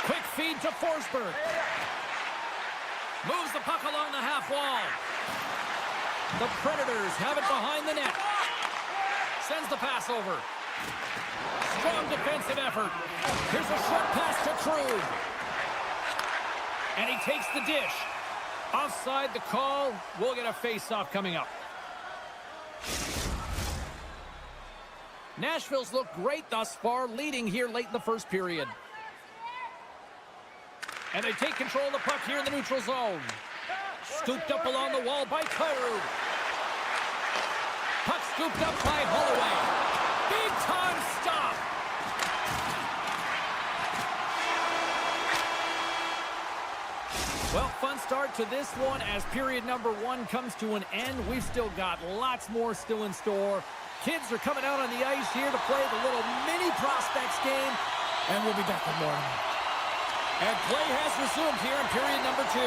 Quick feed to Forsberg. Moves the puck along the half wall. The Predators have it behind the net. Sends the pass over. Strong defensive effort. Here's a short pass to Krug. And he takes the dish. Offside the call. We'll get a face-off coming up. Nashville's looked great thus far, leading here late in the first period. And they take control of the puck here in the neutral zone. Scooped up along the wall by Kyrou. Puck scooped up by Holloway. Big time stop. Well, fun start to this one as period number 1 comes to an end. We've still got lots more still in store. Kids are coming out on the ice here to play the little mini prospects game, and we'll be back with more. And play has resumed here in period number 2.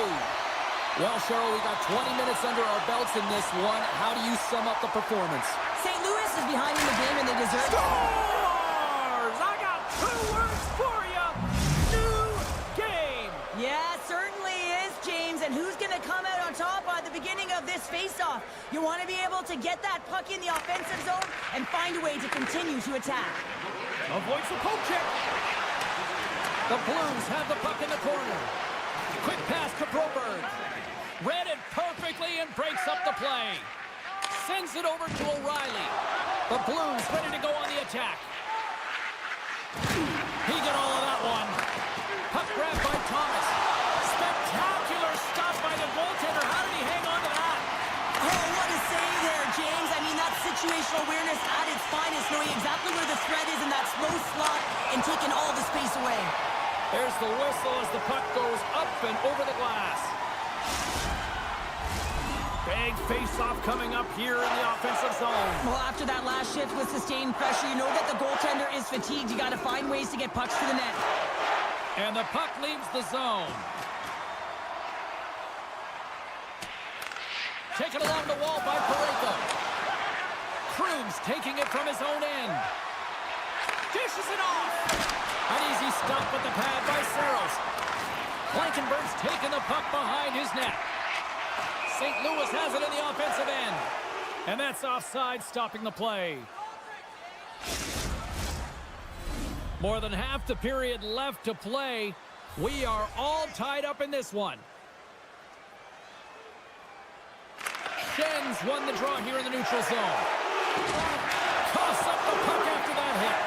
Well, Cheryl, we got 20 minutes under our belts in this one. How do you sum up the performance? St. Louis is behind in the game, and they deserve it. Scores! I got 2 words for you. New game. Yeah, certainly is, James. And who's going to come out on top at the beginning of this face-off? You want to be able to get that puck in the offensive zone and find a way to continue to attack. Avoids the poke check. The Blues have the puck in the corner. Quick pass to Broberg. Read it perfectly and breaks up the play. Sends it over to O'Reilly. The Blues ready to go on the attack. He got all of that one. Puck grab by Thomas. Spectacular stop by the goaltender. How did he hang on to that? Oh, what a save there, James. I mean, that's situational awareness at its finest, knowing exactly where the threat is in that slow slot and taking all the space away. There's the whistle as the puck goes up and over the glass. Big face-off coming up here in the offensive zone. Well, after that last shift with sustained pressure, you know that the goaltender is fatigued. You got to find ways to get pucks to the net. And the puck leaves the zone. Taken along the wall by Parayko. Krug's taking it from his own end. Dishes it off. An easy stop with the pad by Saros. Blankenberg's taking the puck behind his net. St. Louis has it in the offensive end. And that's offside, stopping the play. More than half the period left to play. We are all tied up in this one. Schenns won the draw here in the neutral zone. Toss up the puck after that hit.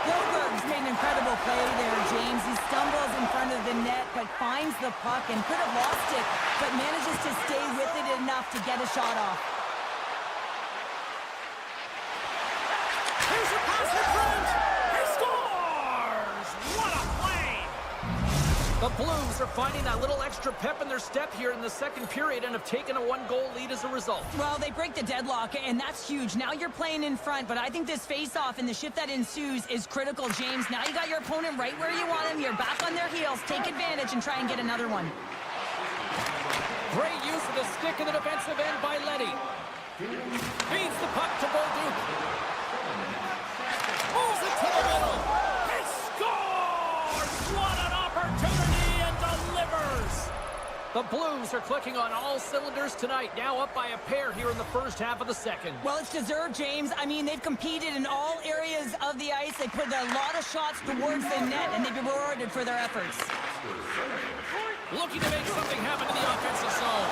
Broberg's made an incredible play there, James. He stumbles in front of the net, but finds the puck and could have lost it, but manages to stay with it enough to get a shot off. Here's a pass in front. He scores! What a play! The Blues are finding that little extra pep in their step here in the second period and have taken a 1-goal lead as a result. Well, they break the deadlock, and that's huge. Now you're playing in front, but I think this face-off and the shift that ensues is critical, James. Now you got your opponent right where you want him. You're back on their heels. Take advantage and try and get another one. Great use of the stick in the defensive end by Letty. Feeds the puck to Bolduc. Moves it to the middle. He scores! What an opportunity, and delivers! The Blues are clicking on all cylinders tonight, now up by a pair here in the first half of the second. Well, it's deserved, James. I mean, they've competed in all areas of the ice. They put a lot of shots towards the net, and they've been rewarded for their efforts. Looking to make something happen in the offensive zone.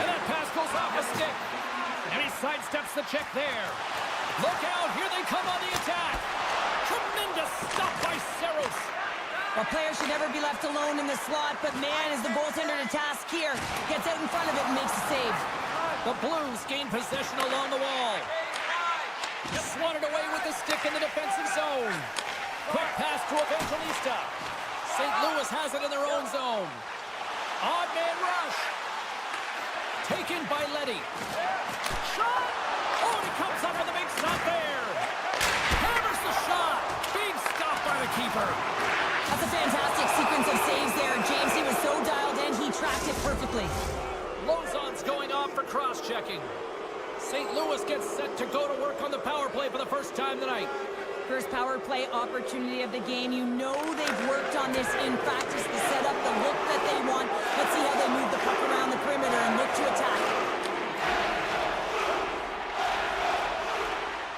And that pass goes off a stick. And he sidesteps the check there. Look out, here they come on the attack. Tremendous stop by Saros. Well, players should never be left alone in the slot, but man, is the goaltender to task here. Gets out in front of it and makes a save. The Blues gain possession along the wall. Swatted away with the stick in the defensive zone. Quick pass to Evangelista. St. Louis has it in their own zone. Odd man rush. Taken by Letty. Shot! Oh, he comes up with a big stop there. Hammers the shot. Big stop by the keeper. That's a fantastic sequence of saves there, James. He was so dialed in, he tracked it perfectly. Lozon's going off for cross-checking. St. Louis gets set to go to work on the power play for the first time tonight. First power play opportunity of the game. You know they've worked on this in practice to set up the look that they want. Let's see how they move the puck around the perimeter and look to attack.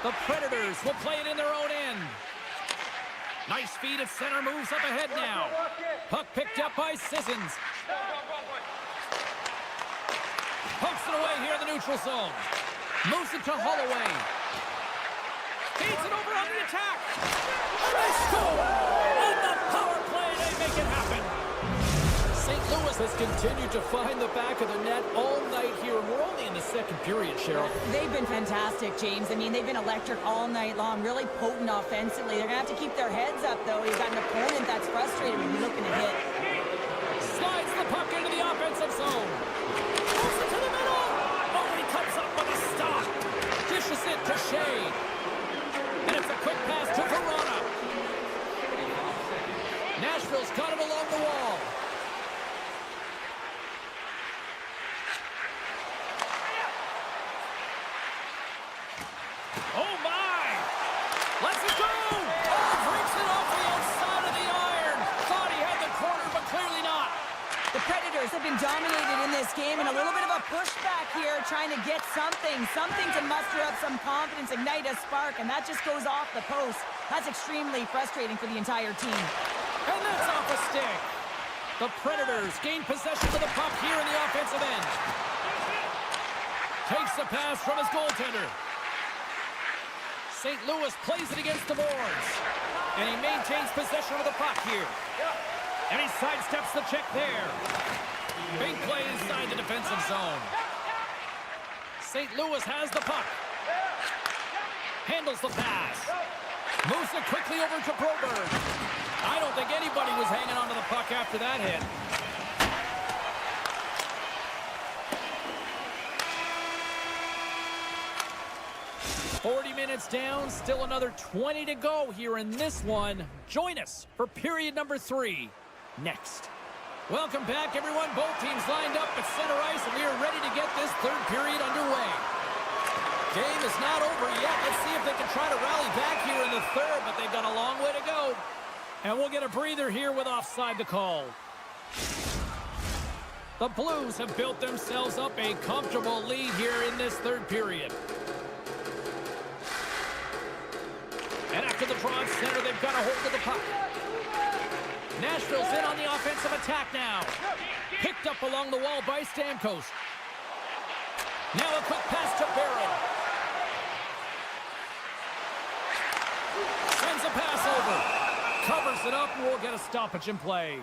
The Predators will play it in their own end. Nice feed at center, moves up ahead now. Puck picked up by Sissons. Pokes it away here in the neutral zone. Moves it to Holloway. Feeds it over on the attack. And they score! On the power play, they make it happen. St. Louis has continued to find the back of the net all night here. We're only in the second period, Cheryl. They've been fantastic, James. I mean, they've been electric all night long, really potent offensively. They're going to have to keep their heads up, though. You've got an opponent that's frustrated when you're looking to hit. Slides the puck into the offensive zone. Moves it to the middle. Oh, he comes up with a stop. Dishes it to Shea. And it's a quick pass to Verona. Nashville's got him along the wall. Oh, my! Let's it go! Oh, breaks it off the outside of the iron. Thought he had the corner, but clearly not. The Predators have been dominated in this game, and a little bit of a pushback here, trying to get something to muster up some confidence, ignite a spark, and that just goes off the post. That's extremely frustrating for the entire team. And that's off a stick. The Predators gain possession of the puck here in the offensive end. Takes the pass from his goaltender. St. Louis plays it against the boards. And he maintains possession of the puck here. And he sidesteps the check there. Big play inside the defensive zone. St. Louis has the puck. Handles the pass. Moves it quickly over to Broberg. I don't think anybody was hanging onto the puck after that hit. "40 minutes down, still another 20 to go here in this one. Join us for period number 3 next." Welcome back, everyone. Both teams lined up at center ice, and we are ready to get this third period underway. Game is not over yet. Let's see if they can try to rally back here in the third, but they've got a long way to go. And we'll get a breather here with offside the call. The Blues have built themselves up a comfortable lead here in this third period. And after the draw at center, they've got a hold of the puck. Nashville's in on the offensive attack now. Picked up along the wall by Stamkos. Now a quick pass to Barron. Sends a pass over. Covers it up, and we'll get a stoppage in play.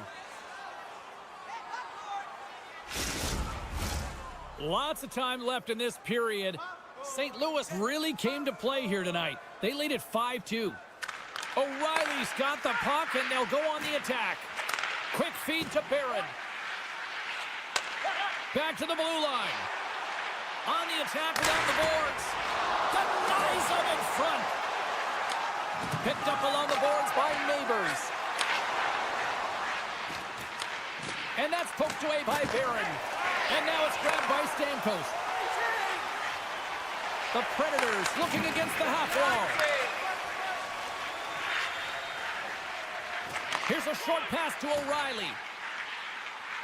Lots of time left in this period. St. Louis really came to play here tonight. They lead at 5-2. O'Reilly's got the puck, and they'll go on the attack. Quick feed to Barron. Back to the blue line. On the attack without the boards. Denies them in front. Picked up along the boards by Neighbors. And that's poked away by Barron. And now it's grabbed by Stamkos. The Predators looking against the half wall. Here's a short pass to O'Reilly.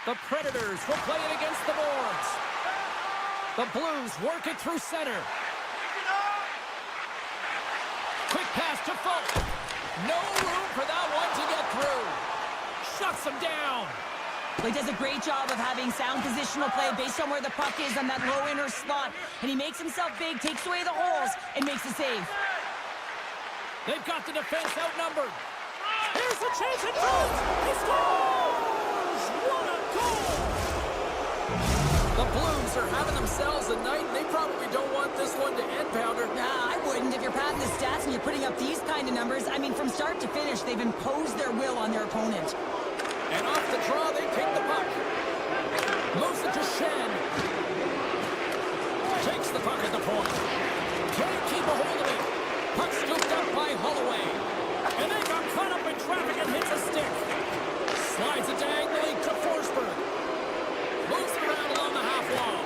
The Predators will play it against the boards. The Blues work it through center. Quick pass to Fulton. No room for that one to get through. Shuts him down. Well, he does a great job of having sound positional play based on where the puck is on that low inner slot. And he makes himself big, takes away the holes, and makes a save. They've got the defense outnumbered. Here's a chance at front. He scores! What a goal! The Blues are having themselves a night, and they probably don't want this one to end, Pounder. Nah, I wouldn't. If you're padding the stats and you're putting up these kind of numbers, I mean, from start to finish, they've imposed their will on their opponent. And off the draw, they take the puck. Moves it to Shen. Takes the puck at the point. Can't keep a hold of it. Puck scooped up by Holloway. And they got caught up in traffic and hits a stick. Slides it diagonally to Forsberg. Moves it around along the half wall.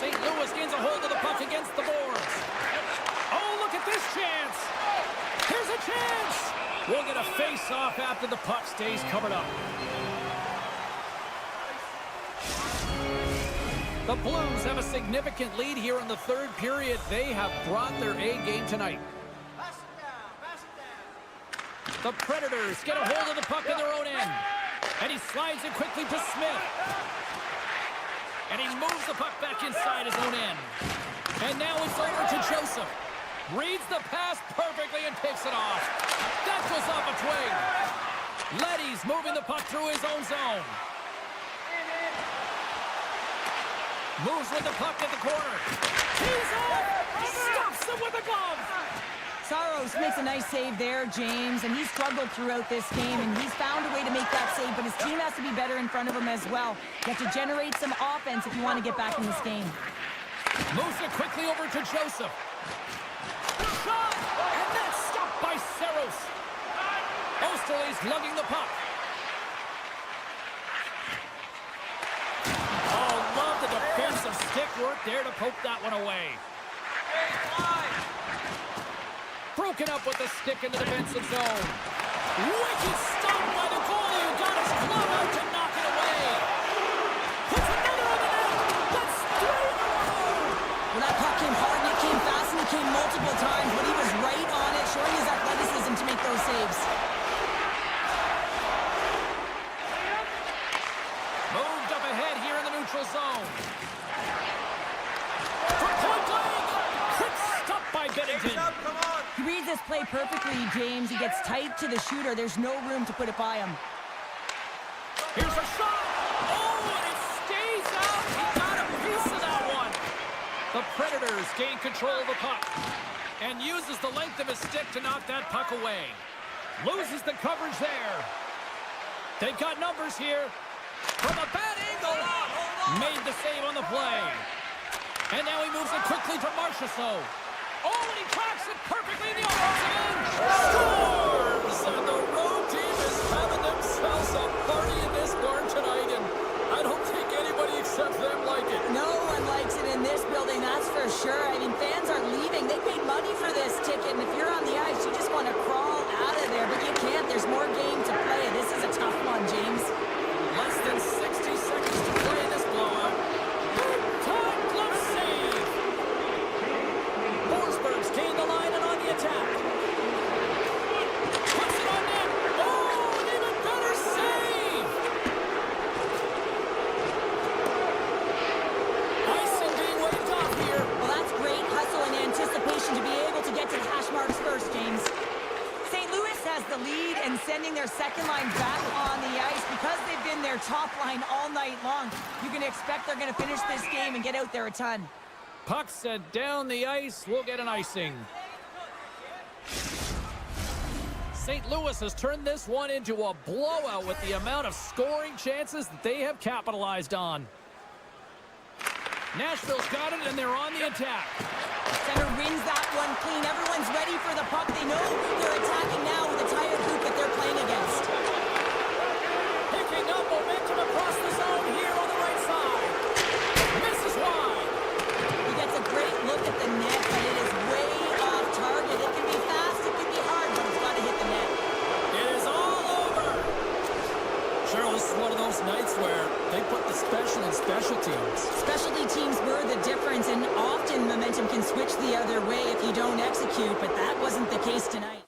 St. Louis gains a hold of the puck against the boards. Oh, look at this chance. Here's a chance. We'll get a face-off after the puck stays covered up. The Blues have a significant lead here in the third period. They have brought their A game tonight. The Predators get a hold of the puck in their own end. And he slides it quickly to Smith. And he moves the puck back inside his own end. And now it's over to Joseph. Reads the pass perfectly and picks it off. That goes off a twig. Leddy's moving the puck through his own zone. Moves with the puck at the corner. He's off! Stops him with a glove! Saros makes a nice save there, James, and he's struggled throughout this game, and he's found a way to make that save, but his team has to be better in front of him as well. You have to generate some offense if you want to get back in this game. Moves it quickly over to Joseph. Shot! And that's stopped by Saros. Osterley's lugging the puck. Oh, love the defensive stick work there to poke that one away. Broken up with the stick in the defensive zone. Wicked stop by the goalie who got his glove out to knock it away. Puts another on the net. That's 3 in a row. Well, that puck came hard and it came fast and it came multiple times, but he was right on it, showing his athleticism to make those saves. Moved up ahead here in the neutral zone. From point blank. Quick stop by Bennington. He reads this play perfectly, James. He gets tight to the shooter. There's no room to put it by him. Here's a shot. Oh, and it stays out. He got a piece of that one. The Predators gain control of the puck and uses the length of his stick to knock that puck away. Loses the coverage there. They've got numbers here. From a bad angle. Made the save on the play. And now he moves it quickly to Marchessault. Oh, and he cracks it perfectly in the offensive end. Scores! And the road team is having themselves a party in this barn tonight, and I don't think anybody except them like it. No one likes it in this building, that's for sure. I mean, fans are leaving. They paid money for this ticket, and if you're on the ice, you just want to crawl out of there, but you can't. There's more game to play. This is a tough one, James. Less than 60 seconds to play in this blowout. Time glove save. Forsberg's gained the line and on the attack. Puts it on net. Oh, an even better save. Icing being waved off here. Well, that's great hustle and anticipation to be able to get to the hash marks first, James. St. Louis has the lead and sending their second line back on the ice because they've been their top line all night long. You can expect they're going to finish this game and get out there a ton. Puck sent down the ice. We'll get an icing. St. Louis has turned this one into a blowout with the amount of scoring chances that they have capitalized on. Nashville's got it, and they're on the attack. Center wins that one clean. Everyone's ready for the puck. They know they're attacking now with the tired group that they're playing against. Picking up momentum across the zone here on the right side. Misses wide. He gets a great look at the net, but it is way off target. It can be fast, it can be hard, but it's got to hit the net. It is all over. Cheryl, this is one of those nights where they put the special in special teams. Specialty teams were the difference, and often momentum can switch the other way if you don't execute, but that wasn't the case tonight.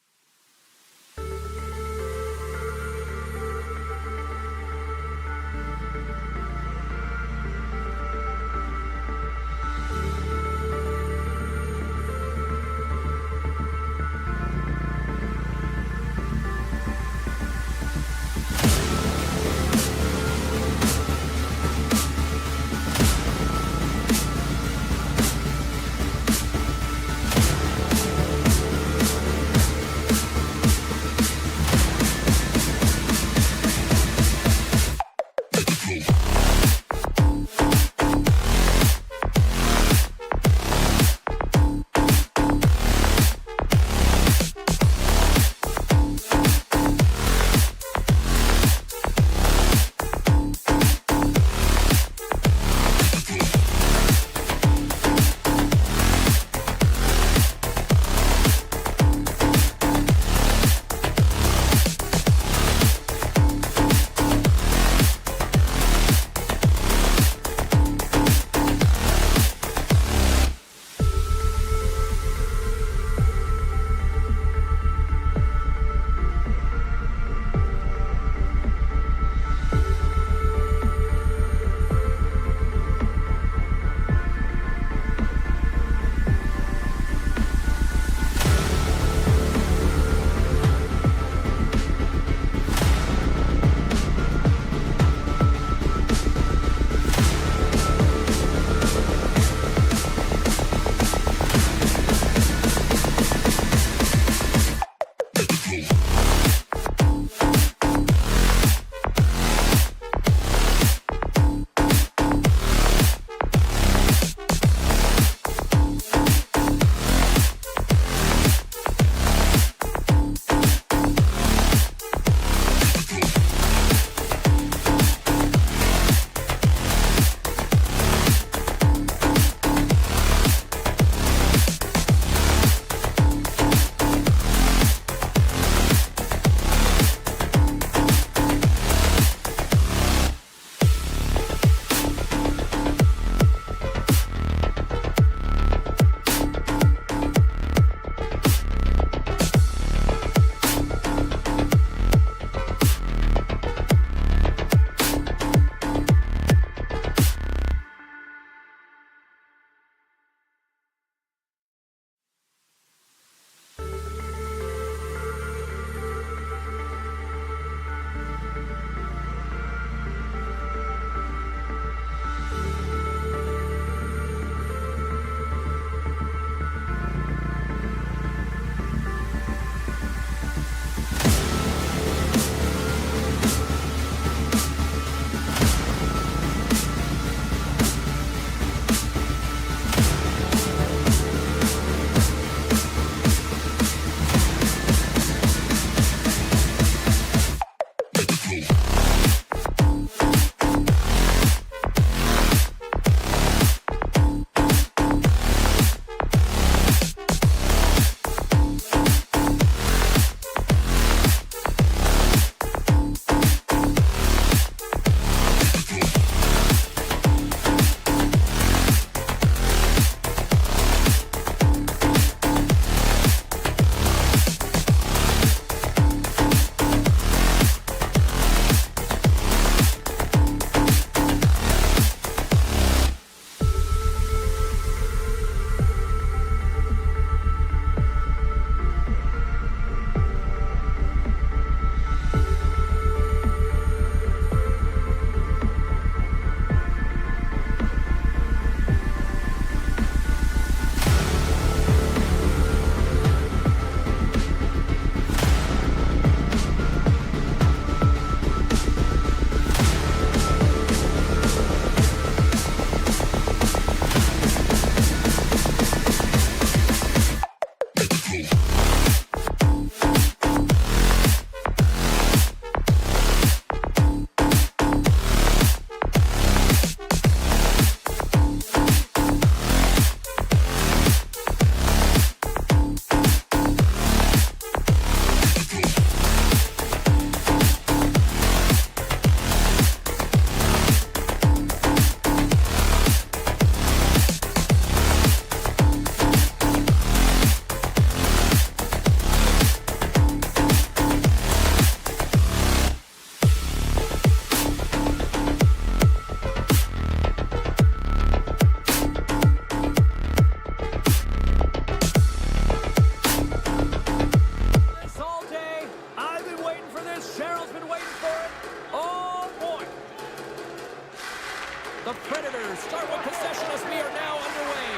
The Predators start with possession as we are now underway.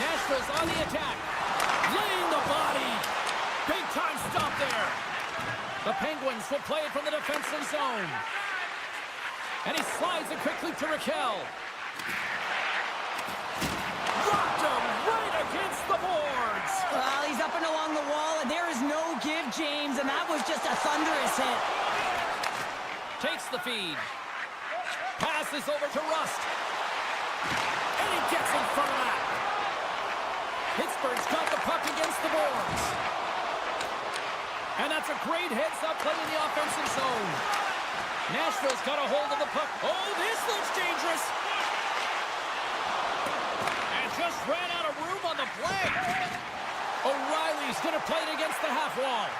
Nashville's on the attack. Laying the body. Big time stop there. The Penguins will play it from the defensive zone. And he slides it quickly to Raquel. Rocked him right against the boards. Well, he's up and along the wall, and there is no give, James, and that was just a thunderous hit. Takes the feed. Passes over to Rust. And he gets in front of that. Pittsburgh's got the puck against the boards. And that's a great heads-up play in the offensive zone. Nashville's got a hold of the puck. Oh, this looks dangerous. And just ran out of room on the play. O'Reilly's going to play it against the half wall.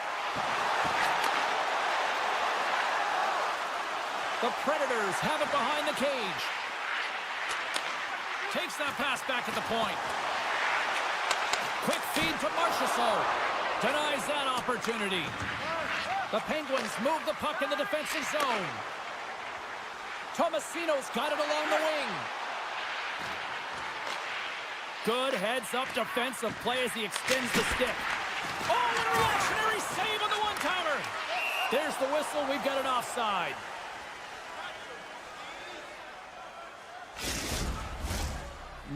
The Predators have it behind the cage. Takes that pass back at the point. Quick feed to Marchessault. Denies that opportunity. The Penguins move the puck in the defensive zone. Tomasino's got it along the wing. Good heads-up defensive play as he extends the stick. Oh, what a reactionary save on the one-timer. There's the whistle. We've got an offside.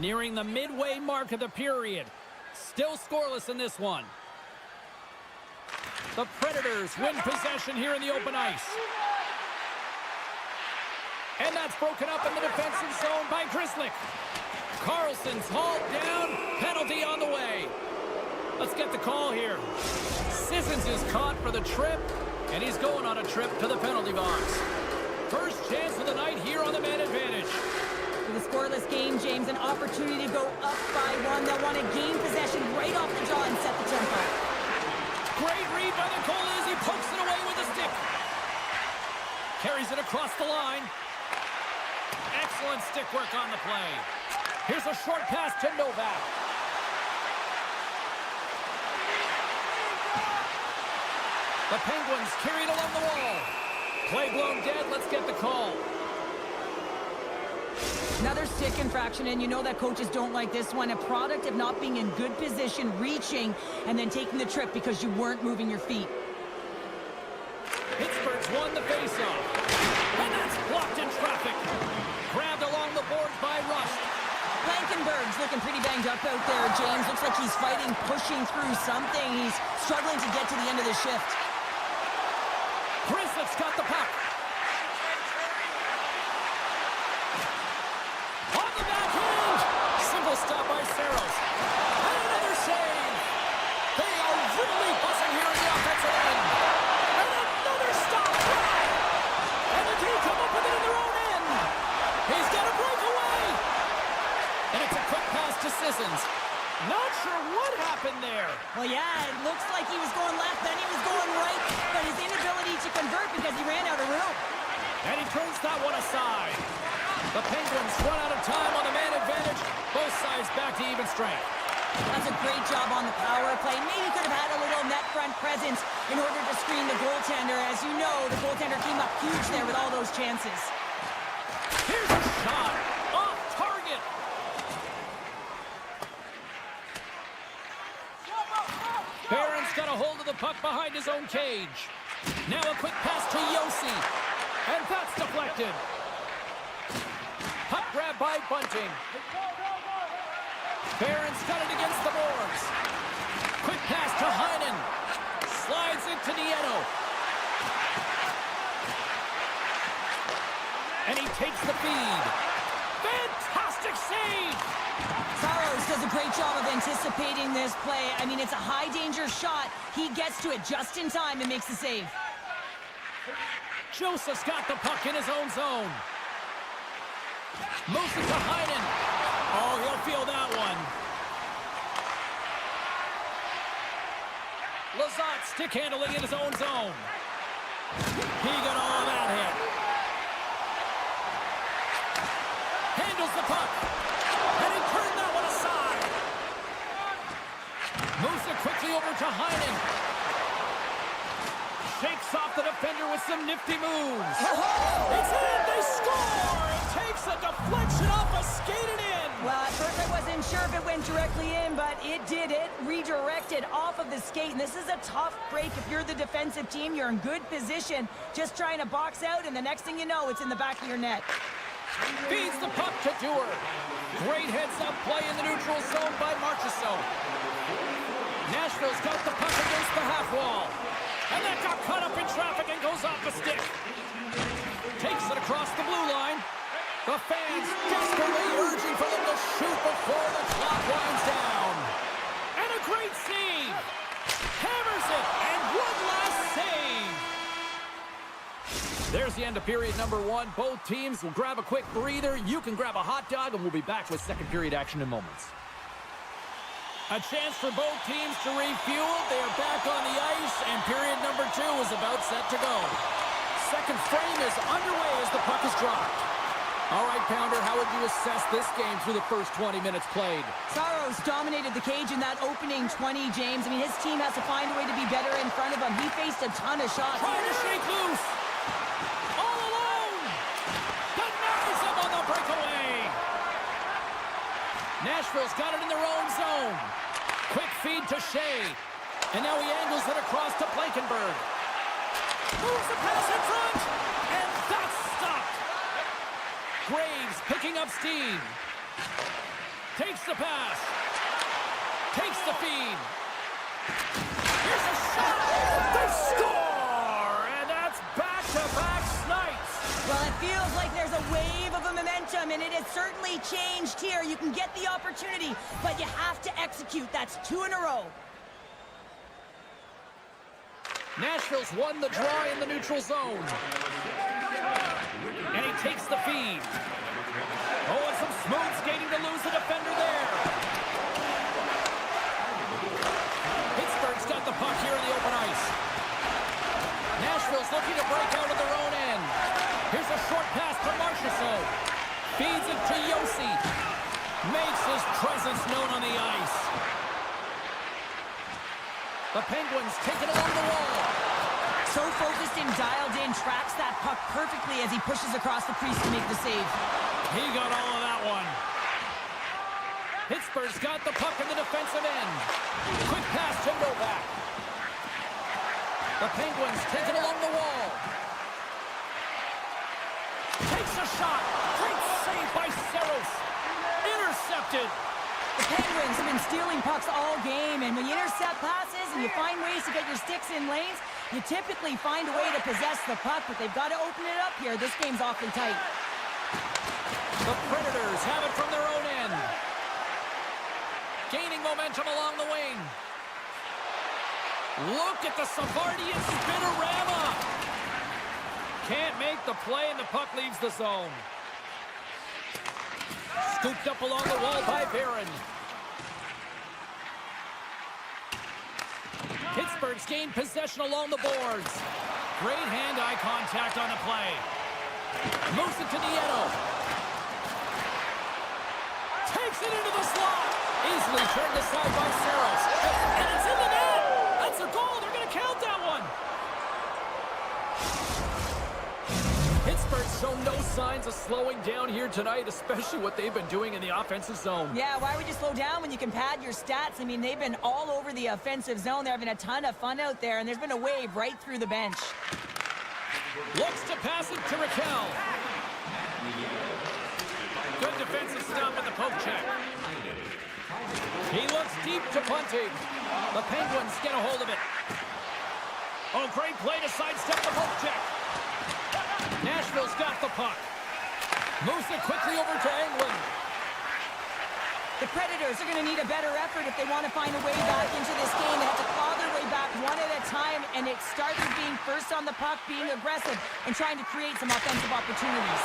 Nearing the midway mark of the period. Still scoreless in this one. The Predators win possession here in the open ice. And that's broken up in the defensive zone by Grzelcyk. Carlson's hauled down. Penalty on the way. Let's get the call here. Sissons is caught for the trip, and he's going on a trip to the penalty box. First chance of the night here on the man advantage. With a scoreless game, James, an opportunity to go up by one. They'll want to gain possession right off the draw and set the tempo. Great read by the goalie as he pokes it away with a stick. Carries it across the line. Excellent stick work on the play. Here's a short pass to Novak. The Penguins carried along the wall. Play blown dead. Let's get the call. Another stick infraction, and you know that coaches don't like this one. A product of not being in good position, reaching, and then taking the trip because you weren't moving your feet. Pittsburgh's won the faceoff. And that's blocked in traffic. Grabbed along the boards by Rust. Blankenberg's looking pretty banged up out there, James. Looks like he's fighting, pushing through something. He's struggling to get to the end of the shift. Grzelcyk's got the puck. On the backhand. Simple stop by Saros. And another save. They are really buzzing here in the offensive end. And another stop. And the team come up with it in their own end. He's got a breakaway. And it's a quick pass to Sissons. Not sure what happened there. Well, yeah, it looks like he was going left, then he was going right, but his inability to convert because he ran out of room. And he turns that one aside. The Penguins run out of time on the man advantage. Both sides back to even strength. That's a great job on the power play. Maybe could have had a little net front presence in order to screen the goaltender. As you know, the goaltender came up huge there with all those chances. Here's a shot. Off target. Barron's got a hold of the puck behind his own cage. Now a quick pass to Yossi. And that's deflected. Puck grab by Bunting. Barron's got it against the boards. Quick pass to Heinen. Slides it to Nieto. And he takes the feed. Fantastic save! Saros does a great job of anticipating this play. I mean, it's a high-danger shot. He gets to it just in time and makes the save. Joseph's got the puck in his own zone. Moves it to Heinen. Oh, he'll feel that one. Lazat stick handling in his own zone. He got all of that hit. Handles the puck. And he turned that one aside. Moves it quickly over to Heinen. Shakes off the defense. defender with some nifty moves. It's in! They score! It takes a deflection off a skate and in! Well, at first I wasn't sure if it went directly in, but it did. It redirected off of the skate, and this is a tough break. If you're the defensive team, you're in good position, just trying to box out, and the next thing you know, it's in the back of your net. Feeds the puck to Dewar. Great heads-up play in the neutral zone by Marchessault. Nashville's got the puck against the half wall. And that got caught up in traffic and goes off the stick. Takes it across the blue line. The fans desperately urging for them to shoot before the clock winds down. And a great save. Hammers it. And one last save. There's the end of period number 1. Both teams will grab a quick breather. You can grab a hot dog, and we'll be back with second period action in moments. A chance for both teams to refuel. They are back on the ice, and period number 2 is about set to go. Second frame is underway as the puck is dropped. All right, Pounder, how would you assess this game through the first 20 minutes played? Saros dominated the cage in that opening 20, James. I mean, his team has to find a way to be better in front of him. He faced a ton of shots. Trying to shake loose. All alone. Denies him on the breakaway. Nashville's got it in their own zone. Quick feed to Shea. And now he angles it across to Blankenberg. Moves the pass in front. And that's stopped. Graves picking up steam. Takes the pass. Takes the feed. Here's a shot. They score! And that's back-to-back snipes. Well, it feels like there's a wave of a momentum, and it has certainly changed here. You can get the opportunity, but you have to execute. That's 2 in a row. Nashville's won the draw in the neutral zone. And he takes the feed. Oh, and some smooth skating to lose the defender there. Pittsburgh's got the puck here in the open ice. Nashville's looking to break out of their own end. Here's a short pass to Marchessault. Feeds it to Yossi. Makes his presence known on the ice. The Penguins take it along the wall. So focused and dialed in, tracks that puck perfectly as he pushes across the crease to make the save. He got all of that one. Pittsburgh's got the puck in the defensive end. Quick pass to Novak. The Penguins take it along the wall. Takes a shot. Great save by Saros. Intercepted. The Penguins have been stealing pucks all game, and when you intercept passes and you find ways to get your sticks in lanes, you typically find a way to possess the puck, but they've got to open it up here. This game's awfully tight. The Predators have it from their own end. Gaining momentum along the wing. Look at the Savardian spinorama. Can't make the play, and the puck leaves the zone. Scooped up along the wall by Barron. Pittsburgh's gained possession along the boards. Great hand-eye contact on the play. Moves it to Nieto. Takes it into the slot. Easily turned aside by Saros. And it's in the net. That's a goal. They're going to count that one. Pittsburgh's shown no signs of slowing down here tonight, especially what they've been doing in the offensive zone. Yeah, why would you slow down when you can pad your stats? I mean, they've been all over the offensive zone. They're having a ton of fun out there, and there's been a wave right through the bench. Looks to pass it to Raquel. Good defensive stop with the poke check. He looks deep to Bunting. The Penguins get a hold of it. Oh, great play to sidestep the poke check. Nashville's got the puck. Moves it quickly over to Englund. The Predators are going to need a better effort if they want to find a way back into this game. They have to claw their way back one at a time, and it starts with being first on the puck, being aggressive, and trying to create some offensive opportunities.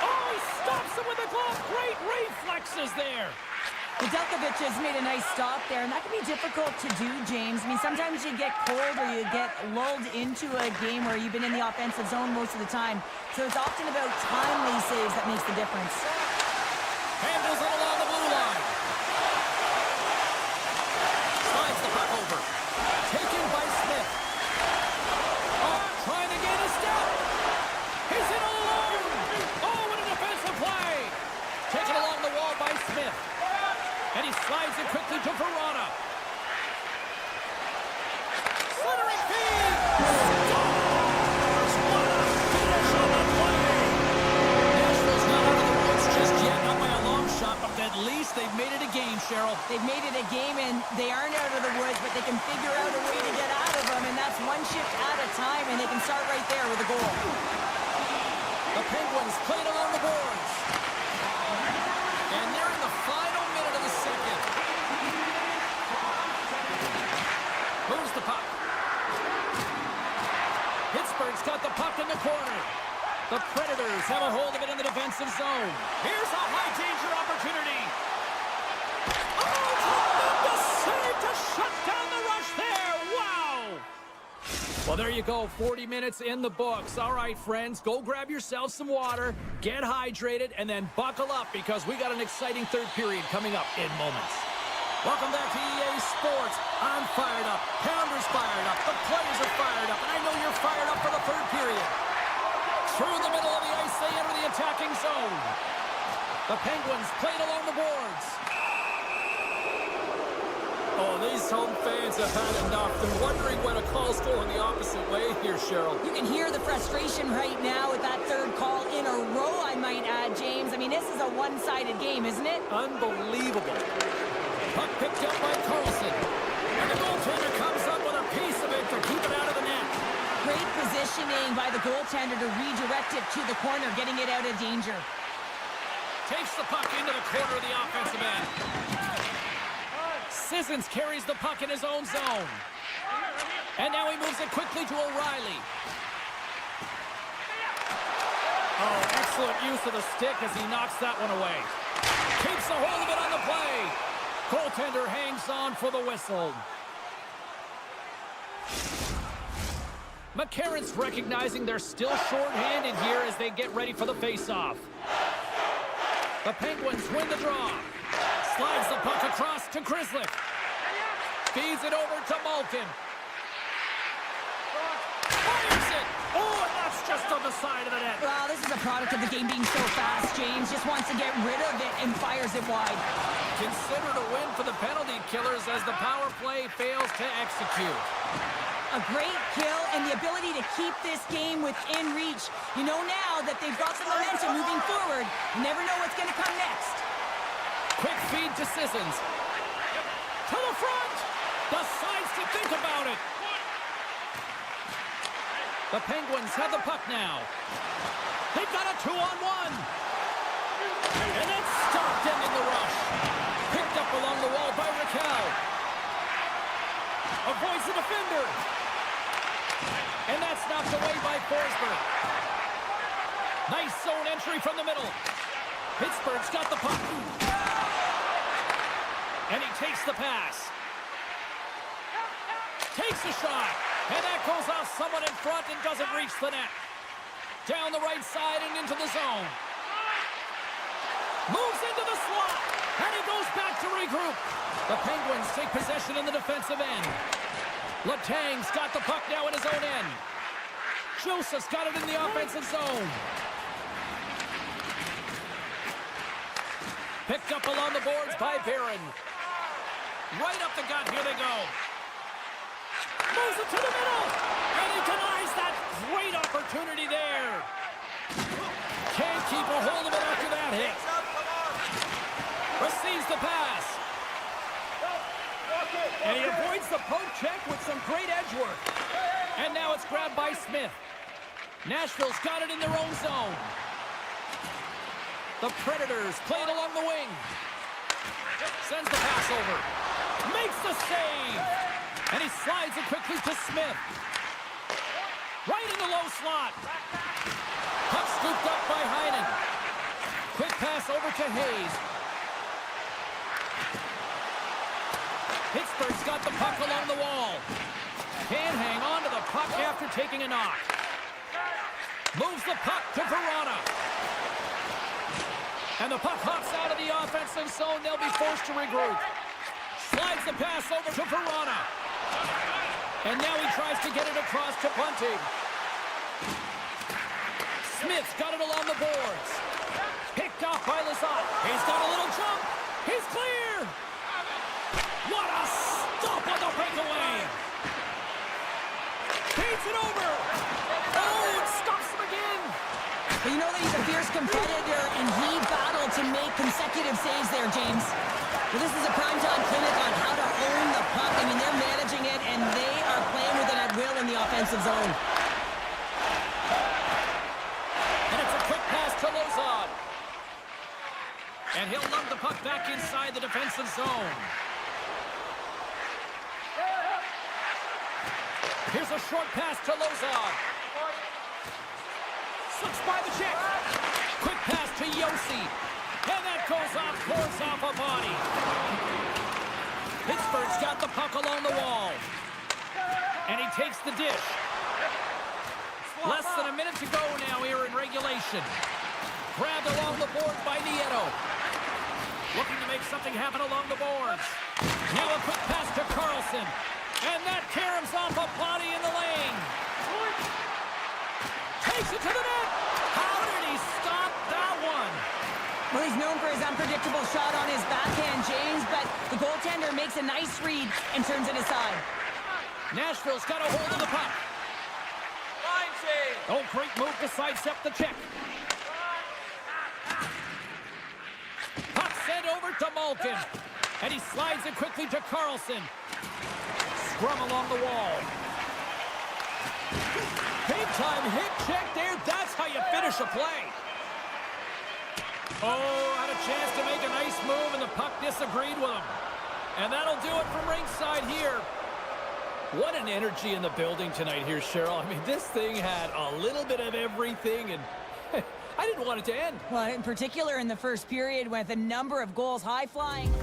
Oh, he stops him with a glove. Great reflexes there. Nedeljkovic has made a nice stop there, and that can be difficult to do, James. I mean, sometimes you get cold or you get lulled into a game where you've been in the offensive zone most of the time. So it's often about timely saves that makes the difference. Handles it along the blue line. Slides the puck over. Taken by Smith. Oh, trying to get they can figure out a way to get out of them, and that's one shift at a time, and they can start right there with a goal. The Penguins played along the boards. And they're in the final minute of the second. Moves the puck. Pittsburgh's got the puck in the corner. The Predators have a hold of it in the defensive zone. Here's a high-danger opportunity. Oh, tremendous save to shut down the rush there. Wow! Well, there you go. 40 minutes in the books. All right, friends, go grab yourself some water, get hydrated, and then buckle up because we got an exciting third period coming up in moments. Welcome back to EA Sports. I'm fired up. Pounder's fired up. The players are fired up. And I know you're fired up for the third period. Through the middle of the ice, they enter the attacking zone. The Penguins played along the boards. Oh, these home fans have had enough. They're wondering when a call's going the opposite way here, Cheryl. You can hear the frustration right now with that third call in a row, I might add, James. I mean, this is a one-sided game, isn't it? Unbelievable. Puck picked up by Carlson. And the goaltender comes up with a piece of it to keep it out of the net. Great positioning by the goaltender to redirect it to the corner, getting it out of danger. Takes the puck into the corner of the offensive end. Sissons carries the puck in his own zone. And now he moves it quickly to O'Reilly. Oh, excellent use of the stick as he knocks that one away. Keeps a hold of it on the play. Goaltender hangs on for the whistle. McCarron's recognizing they're still short-handed here as they get ready for the face-off. The Penguins win the draw. Slides the puck across to Grizzly. Feeds it over to Malkin. Fires it! Oh, and that's just on the side of the net. Well, this is a product of the game being so fast. James just wants to get rid of it and fires it wide. Considered a win for the penalty killers as the power play fails to execute. A great kill and the ability to keep this game within reach. You know now that they've got the momentum moving forward. You never know what's going to come next. Quick feed to Sissons. To the front! Decides to think about it. The Penguins have the puck now. They've got a 2-on-1. And it's stopped ending the rush. Picked up along the wall by Raquel. Avoids the defender. And that's knocked away by Forsberg. Nice zone entry from the middle. Pittsburgh's got the puck. And he takes the pass. Takes a shot. And that goes off someone in front and doesn't reach the net. Down the right side and into the zone. Moves into the slot. And he goes back to regroup. The Penguins take possession in the defensive end. Letang's got the puck now in his own end. Joseph's got it in the offensive zone. Picked up along the boards by Barron. Right up the gut, here they go. Moves it to the middle. And he denies that great opportunity there. Can't keep a hold of it after that hit. Receives the pass. And he avoids the poke check with some great edge work. And now it's grabbed by Smith. Nashville's got it in their own zone. The Predators played along the wing. Sends the pass over. Makes the save. And he slides it quickly to Smith. Right in the low slot. Puck scooped up by Heinen. Quick pass over to Hayes. Pittsburgh's got the puck along the wall. Can't hang on to the puck after taking a knock. Moves the puck to Verona. And the puck hops out of the offensive zone. They'll be forced to regroup. Slides the pass over to Verona. And now he tries to get it across to Bunting. Smith's got it along the boards. Picked off by Lazat. He's got a little jump. He's clear. What a stop on the breakaway. Feeds it over. Oh, it stops him again. Well, you know that he's a fierce competitor, and he battled to make consecutive saves there, James. Well, this is a primetime clinic on how to own the puck. I mean, they're managing it, and they are playing with it at will in the offensive zone. And it's a quick pass to Lozon. And he'll lug the puck back inside the defensive zone. Here's a short pass to Lozon. Slips by the check. Quick pass to Yossi. And that goes off, course off a body. Pittsburgh's got the puck along the wall. And he takes the dish. Less than a minute to go now here in regulation. Grabbed along the boards by Nieto. Looking to make something happen along the boards. Now a quick pass to Carlson. And that caroms off a body in the lane. Takes it to the net. How did he stop that one? Well, he's known for his unpredictable shot on his backhand, James, but the goaltender makes a nice read and turns it aside. Nashville's got a hold of the puck. Line save. Oh, great move to sidestep the check. Puck sent over to Malkin. And he slides it quickly to Carlson. Scrum along the wall. Big time hit check there. That's how you finish a play. Oh, had a chance to make a nice move, and the puck disagreed with him. And that'll do it from ringside here. What an energy in the building tonight here, Cheryl. I mean, this thing had a little bit of everything, and I didn't want it to end. Well, in particular in the first period with a number of goals high-flying.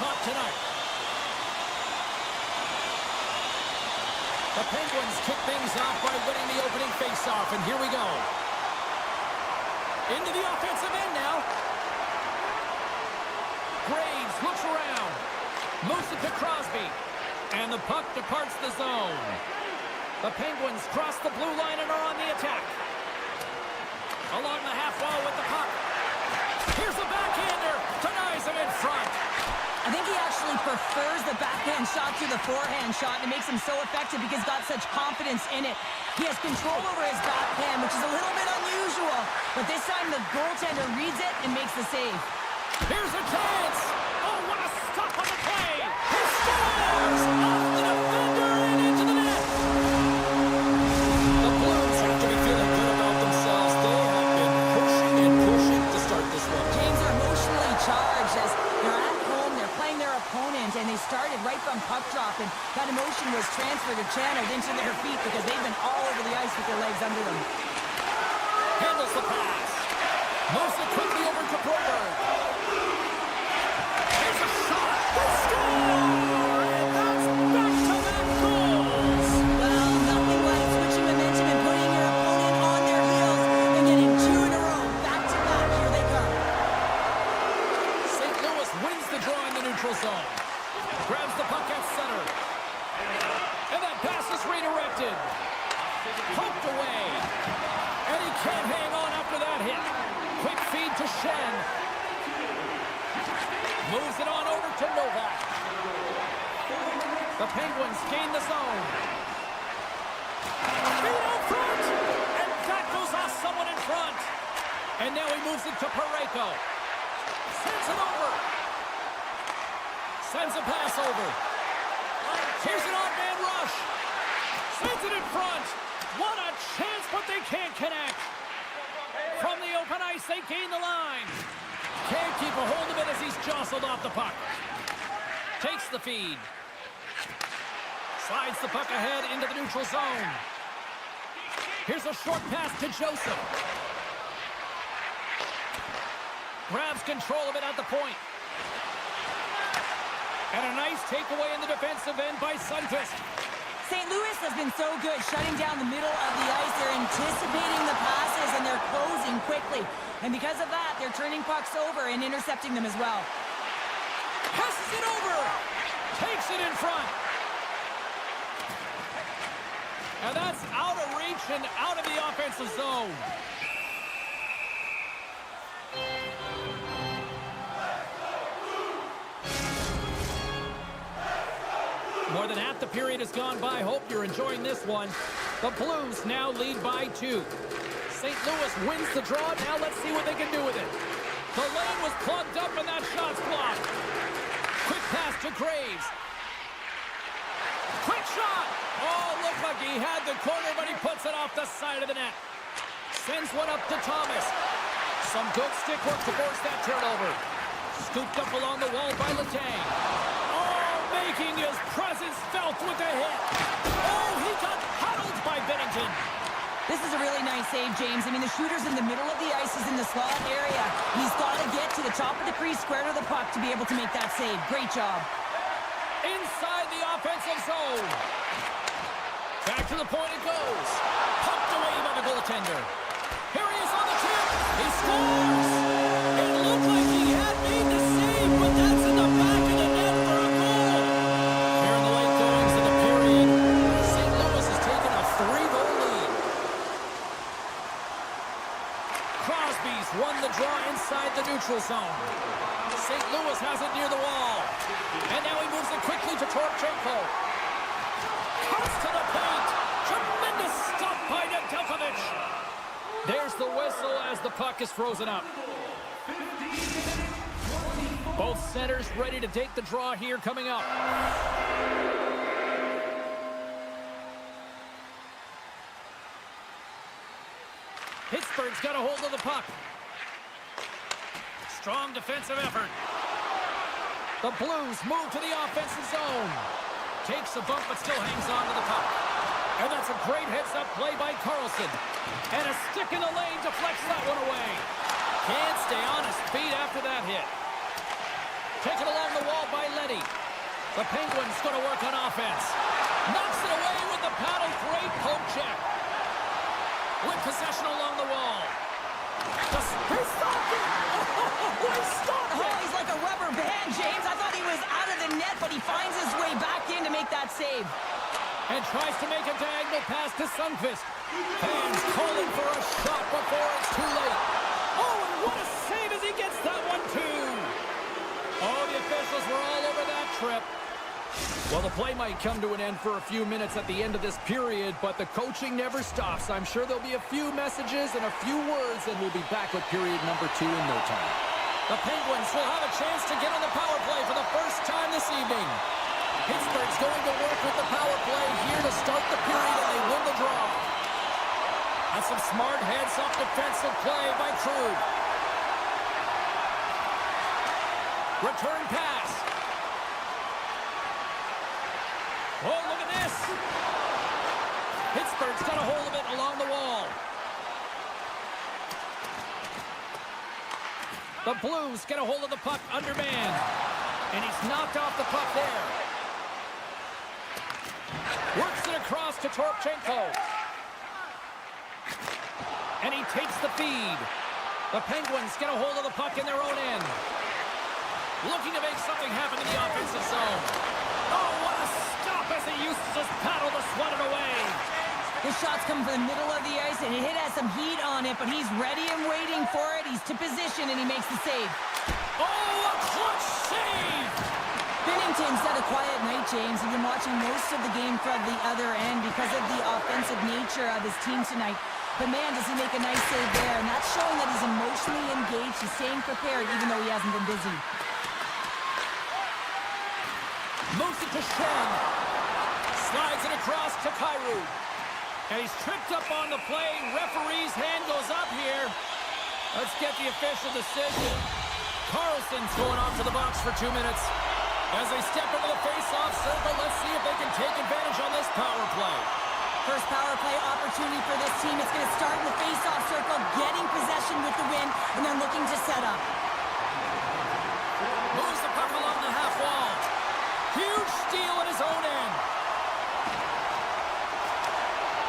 hot tonight. The Penguins kick things off by winning the opening faceoff, and here we go. Into the offensive end now. Graves looks around. Moves it to Crosby. And the puck departs the zone. The Penguins cross the blue line and are on the attack. Along the half wall with the puck. Here's the backhander. Denies him in front. I think he actually prefers the backhand shot to the forehand shot, and it makes him so effective because he's got such confidence in it. He has control over his backhand, which is a little bit unusual. But this time the goaltender reads it and makes the save. Here's a chance. Oh, what a stop on the play. He scores! Off the defender and into the net. The Blues have to be feeling good about themselves. They have been pushing and pushing to start this one. James are emotionally charged as they're at home, they're playing their opponent, and they started right from puck drop, and that emotion was transferred or channeled into their feet because they've been all over the ice with their legs under them. Handles the pass. Moves it quickly over to Broberg. Here's a shot. They score! And that's back-to-back goals. Well, nothing like switching momentum and putting your opponent on their heels and getting two in a row. Back-to-back. Here they come. St. Louis wins the draw in the neutral zone. Grabs the puck at center. And that pass is redirected. Poked away. And he can't hang on after that hit. Quick feed to Shen. Moves it on over to Novak. The Penguins gain the zone. Feed out front. And that goes off someone in front. And now he moves it to Parayko. Sends it over. Sends a pass over. Here's an odd-man rush. Sends it in front. What a chance, but they can't connect. From the open ice, they gain the line. Can't keep a hold of it as he's jostled off the puck. Takes the feed. Slides the puck ahead into the neutral zone. Here's a short pass to Joseph. Grabs control of it at the point. And a nice takeaway in the defensive end by Sundqvist. St. Louis has been so good shutting down the middle of the ice. They're anticipating the passes and they're closing quickly. And because of that, they're turning pucks over and intercepting them as well. Passes it over. Takes it in front. And that's out of reach and out of the offensive zone. More than half the period has gone by. Hope you're enjoying this one. The Blues now lead by 2. St. Louis wins the draw. Now let's see what they can do with it. The lane was plugged up and that shot's blocked. Quick pass to Graves. Quick shot. Oh, looked like he had the corner, but he puts it off the side of the net. Sends one up to Thomas. Some good stick work to force that turnover. Scooped up along the wall by Letang. Making his presence felt with a hit. Oh, he got huddled by Bennington. This is a really nice save, James. I mean, the shooter's in the middle of the ice. He's in the slot area. He's got to get to the top of the crease, square to the puck to be able to make that save. Great job. Inside the offensive zone. Back to the point it goes. Pumped away by the goaltender. Here he is on the tip. He scores. It looked like he had made the save, but that's in the back of the net for a goal. Here in the late goings of the period, St. Louis has taken a 3-goal lead. Crosby's won the draw inside the neutral zone. St. Louis has it near the wall. And now he moves it quickly to Torchenko. Cuts to the paint. Tremendous stop by Nedeljkovic. There's the whistle as the puck is frozen up. Both centers ready to take the draw here coming up. Pittsburgh's got a hold of the puck. Strong defensive effort. The Blues move to the offensive zone. Takes a bump but still hangs on to the puck. And that's a great heads-up play by Carlson. And a stick in the lane deflects that one away. Can't stay on his feet after that hit. Taken along the wall out by Letty. The Penguins going to work on offense. Knocks it away with the paddle. Great poke check. With possession along the wall. He stopped it! Oh, he stopped it! Oh, he's like a rubber band, James. I thought he was out of the net, but he finds his way back in to make that save. And tries to make a diagonal pass to Sundqvist. Fans calling for a shot before it's too late. Oh, and what a save as he gets that one, too. Oh, the officials were all over that trip. Well, the play might come to an end for a few minutes at the end of this period, but the coaching never stops. I'm sure there'll be a few messages and a few words, and we'll be back with period number 2 in no time. The Penguins will have a chance to get on the power play for the first time this evening. Pittsburgh's going to work with the power play here to start the period, and they win the draw. That's some smart heads-up defensive play by Krug. Return pass. Oh, look at this. Pittsburgh's got a hold of it along the wall. The Blues get a hold of the puck undermanned. And he's knocked off the puck there. Works it across to Torchenko. And he takes the feed. The Penguins get a hold of the puck in their own end. Looking to make something happen in the offensive zone. Oh, what a stop as he used to just paddle to swat it away. The shots come from the middle of the ice, and it has some heat on it, but he's ready and waiting for it. He's to position, and he makes the save. Oh, a clutch save! Binnington's had a quiet night, James. He's been watching most of the game from the other end because of the offensive nature of his team tonight. But, man, does he make a nice save there. And that's showing that he's emotionally engaged. He's staying prepared, even though he hasn't been busy. Moves it to Shen. Slides it across to Kyrou. And he's tripped up on the play. Referee's hand goes up here. Let's get the official decision. Carlson's going off to the box for 2 minutes. As they step into the face-off circle, let's see if they can take advantage on this power play. First power play opportunity for this team. It's going to start in the face-off circle, getting possession with the win, and then looking to set up. Moves the puck along the half wall. Huge steal at his own end.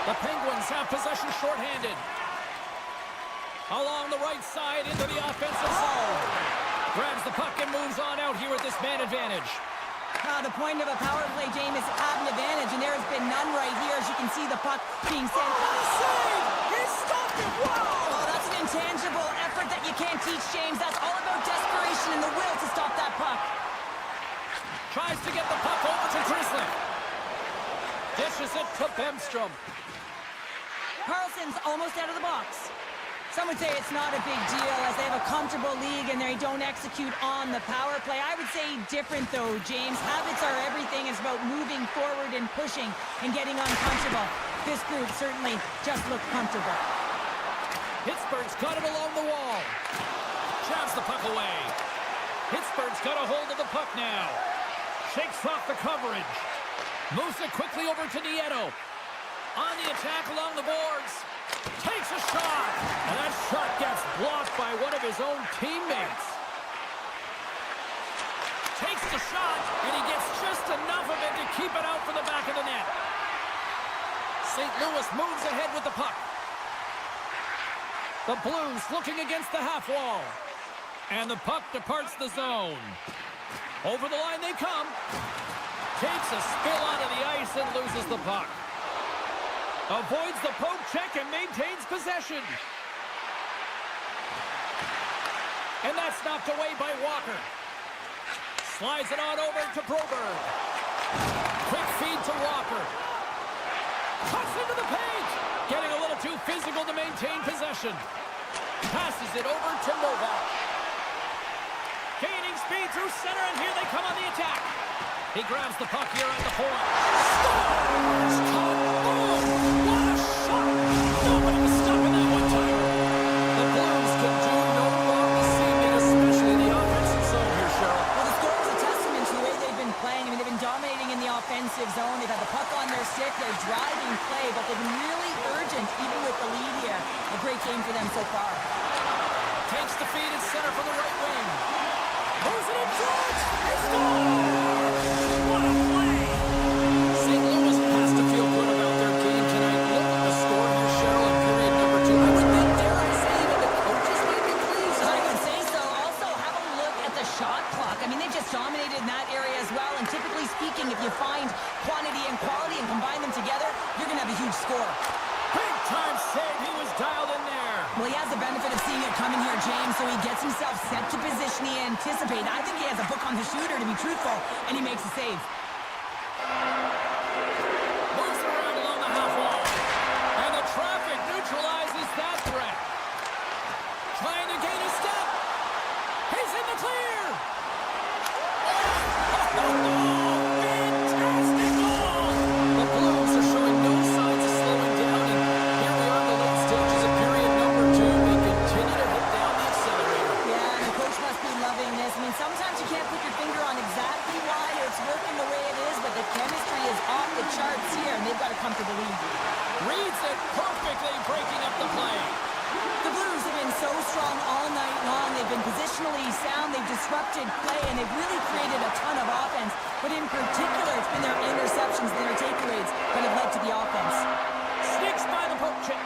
The Penguins have possession shorthanded. Along the right side into the offensive zone. Grabs the puck and moves on out here with this man advantage. The point of a power play, James, is to have an advantage, and there has been none right here. As you can see, the puck being sent. Save! He stopped it! Wow! Oh, that's an intangible effort that you can't teach, James. That's all about desperation and the will to stop that puck. Tries to get the puck over to Grizzly. Dishes it to Bemstrom. Carlson's almost out of the box. Some would say it's not a big deal as they have a comfortable league and they don't execute on the power play. I would say different though, James. Habits are everything. It's about moving forward and pushing and getting uncomfortable. This group certainly just looked comfortable. Pittsburgh's got it along the wall. Jabs the puck away. Pittsburgh's got a hold of the puck now. Shakes off the coverage. Moves it quickly over to Nieto. On the attack along the boards. Takes a shot. And that shot gets blocked by one of his own teammates. Takes the shot, and he gets just enough of it to keep it out for the back of the net. St. Louis moves ahead with the puck. The Blues looking against the half wall. And the puck departs the zone. Over the line they come. Takes a spill onto the ice and loses the puck. Avoids the poke check and maintains possession. And that's knocked away by Walker. Slides it on over to Broberg. Quick feed to Walker. Cuts into the paint. Getting a little too physical to maintain possession. Passes it over to Novak. Gaining speed through center, and here they come on the attack. He grabs the puck here at the point. Scores! Boom! What a shot! Nobody was stopping that one time. The Blues can do no wrong this evening, especially in the offensive zone here, Cheryl. Well, the score is a testament to the way they've been playing. I mean, they've been dominating in the offensive zone. They've had the puck on their stick. They're driving play, but they've been really urgent, even with the lead here. A great game for them so far. Takes the feed at center from the right wing. Moves it in front. It's gone! dominated in that area as well, and typically speaking, if you find quantity and quality and combine them together, you're going to have a huge score. Big time save. He was dialed in there. Well, he has the benefit of seeing it coming here, James, so he gets himself set to position he anticipated. I think he has a book on the shooter, to be truthful, and he makes a save. Moves around along the half wall. And the traffic neutralizes that threat. Trying to gain a step. He's in the clear. Oh, fantastic goal. The Blues are showing no signs of slowing down. And here we are in the late stages of period number 2. They continue to hit down the accelerator. Yeah, and the coach must be loving this. I mean, sometimes you can't put your finger on exactly why it's working the way it is, but the chemistry is off the charts here, and they've got a comfortable lead. Reads it perfectly, breaking up the play. The Blues have been so strong all night long. They've been positionally sound. They've disrupted play, and they've really created a ton of offense. But in particular, it's been their interceptions and their takeaways that have led to the offense. Sneaks by the poke check.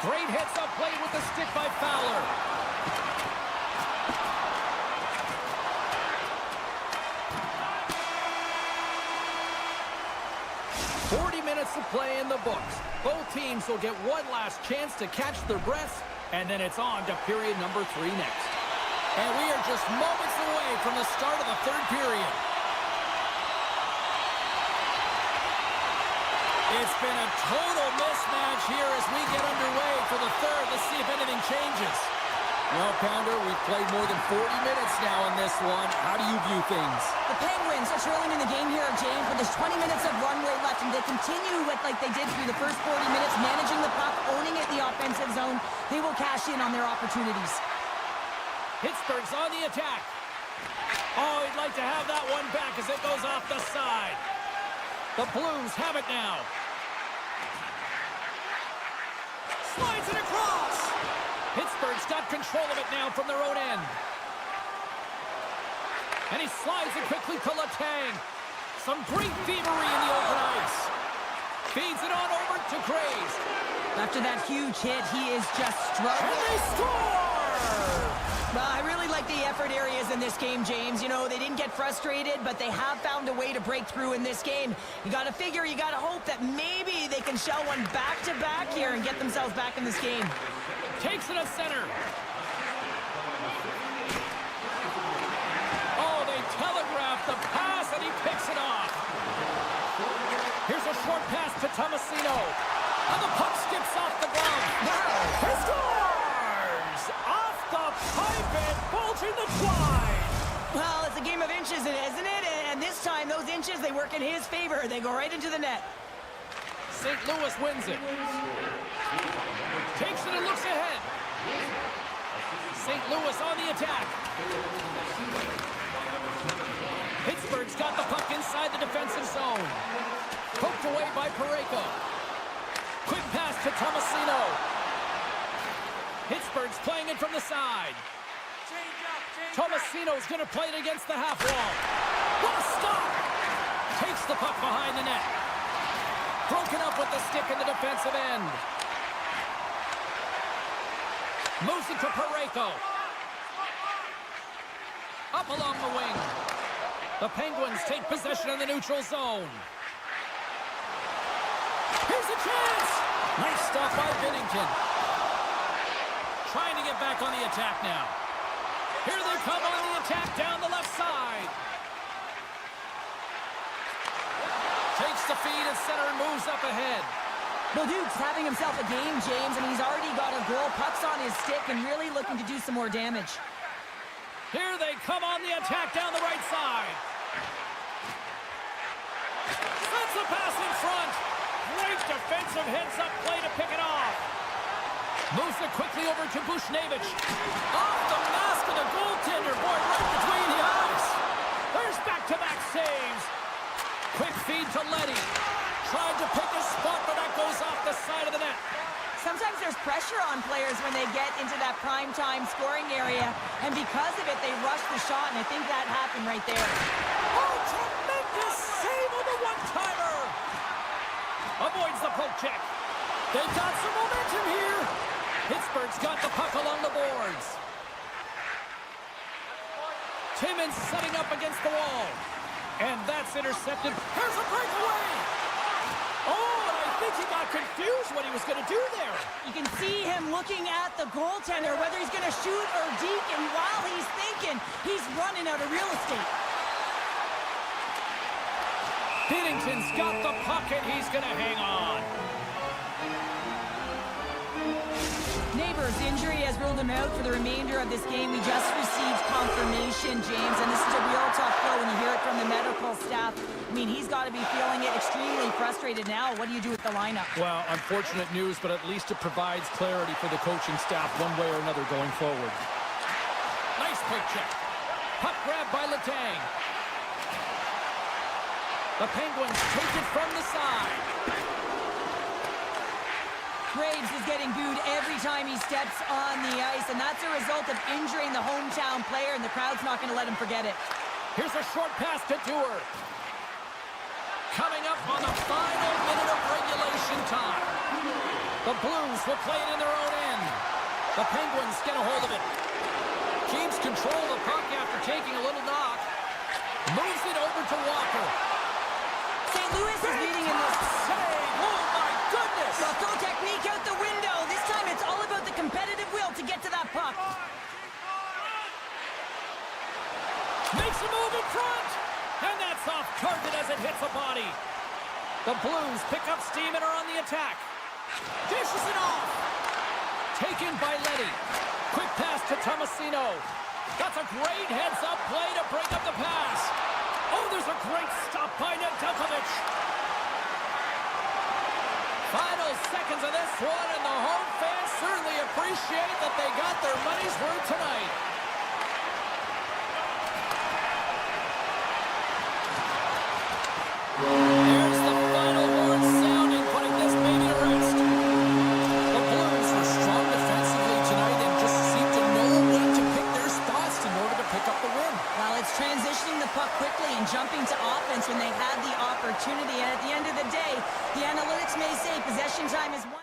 Great hits up played with the stick by Fowler. To play in the books. Both teams will get one last chance to catch their breaths, and then it's on to period number 3 next. And we are just moments away from the start of the third period. It's been a total mismatch here as we get underway for the third. Let's see if anything changes. Well, Pounder, we've played more than 40 minutes now in this one. How do you view things? The Penguins are trailing in the game here, James, but there's 20 minutes of runway left, and they continue with like they did through the first 40 minutes, managing the puck, owning it in the offensive zone. They will cash in on their opportunities. Pittsburgh's on the attack. Oh, he'd like to have that one back as it goes off the side. The Blues have it now. Slides it across. Pittsburgh's got control of it now from their own end. And he slides it quickly to Letang. Some great thievery in the open ice. Feeds it on over to Graves. After that huge hit, he is just struggling. And they score! Well, I really like the effort areas in this game, James. You know, they didn't get frustrated, but they have found a way to break through in this game. You got to figure, you got to hope that maybe they can shell one back-to-back here and get themselves back in this game. Takes it to center. Oh, they telegraph the pass, and he picks it off. Here's a short pass to Tomasino. And the puck skips off the glove. Wow. He scores! Off the pipe and bulging the wide. Well, it's a game of inches, isn't it? And this time, those inches, they work in his favor. They go right into the net. St. Louis wins it. Takes it and looks ahead. St. Louis on the attack. Pittsburgh's got the puck inside the defensive zone. Poked away by Parayko. Quick pass to Tomasino. Pittsburgh's playing it from the side. Tomasino's going to play it against the half wall. What a stop! Takes the puck behind the net. Broken up with the stick in the defensive end. Moves it to Parayko. Up along the wing. The Penguins take possession in the neutral zone. Here's a chance! Nice stop by Binnington. Trying to get back on the attack now. Here they come on the attack down the left side. Takes the feed at center and moves up ahead. Well, Duke's having himself a game, James, and he's already got a goal. Puck's on his stick and really looking to do some more damage. Here they come on the attack down the right side. Sends the pass in front. Great defensive heads-up play to pick it off. Moves it quickly over to Bushnevich. Off the mask of the goaltender. Boy, right between the eyes. There's back-to-back saves. Quick feed to Leddy. Tried to pick a spot, but that goes off the side of the net. Sometimes there's pressure on players when they get into that prime-time scoring area, and because of it, they rush the shot, and I think that happened right there. Oh, tremendous save on the one-timer. Avoids the poke check. They've got some momentum here. Pittsburgh's got the puck along the boards. Timmons setting up against the wall. And that's intercepted. Here's a breakaway. Oh, and I think he got confused what he was going to do there. You can see him looking at the goaltender, whether he's going to shoot or deke, and while he's thinking, he's running out of real estate. Binnington's got the puck, and he's going to hang on. Neighbors' injury has ruled him out for the remainder of this game. We just received confirmation, James, and this is a real tough blow when you hear it from the medical staff. I mean, he's got to be feeling it, extremely frustrated now. What do you do with the lineup? Well, unfortunate news, but at least it provides clarity for the coaching staff one way or another going forward. Nice pick check. Puck grab by Letang. The Penguins take it from the side. Graves is getting booed every time he steps on the ice, and that's a result of injuring the hometown player, and the crowd's not going to let him forget it. Here's a short pass to Dewar. Coming up on the final minute of regulation time. The Blues will play it in their own end. The Penguins get a hold of it. Keeps control of the puck after taking a little knock. Moves it over to Walker. St. Louis is leading in this. Save! Oh my goodness! They'll throw technique out the window. This time it's all about the competitive will to get to that puck. Makes a move in front! And that's off target as it hits a body. The Blues pick up steam and are on the attack. Dishes it off. Taken by Leddy. Quick pass to Tomasino. That's a great heads-up play to break up the pass. Oh, there's a great stop by Nedeljkovic. Final seconds of this one, and the home fans certainly appreciate that they got their money's worth tonight. There's the final horn sounding, putting this baby to rest. The Blues were strong defensively tonight and just seemed to know when to pick their spots in order to pick up the win. Well, it's transitioning the puck quickly and jumping to offense when they had the opportunity. And at the end of the day, the analytics may say possession time is one.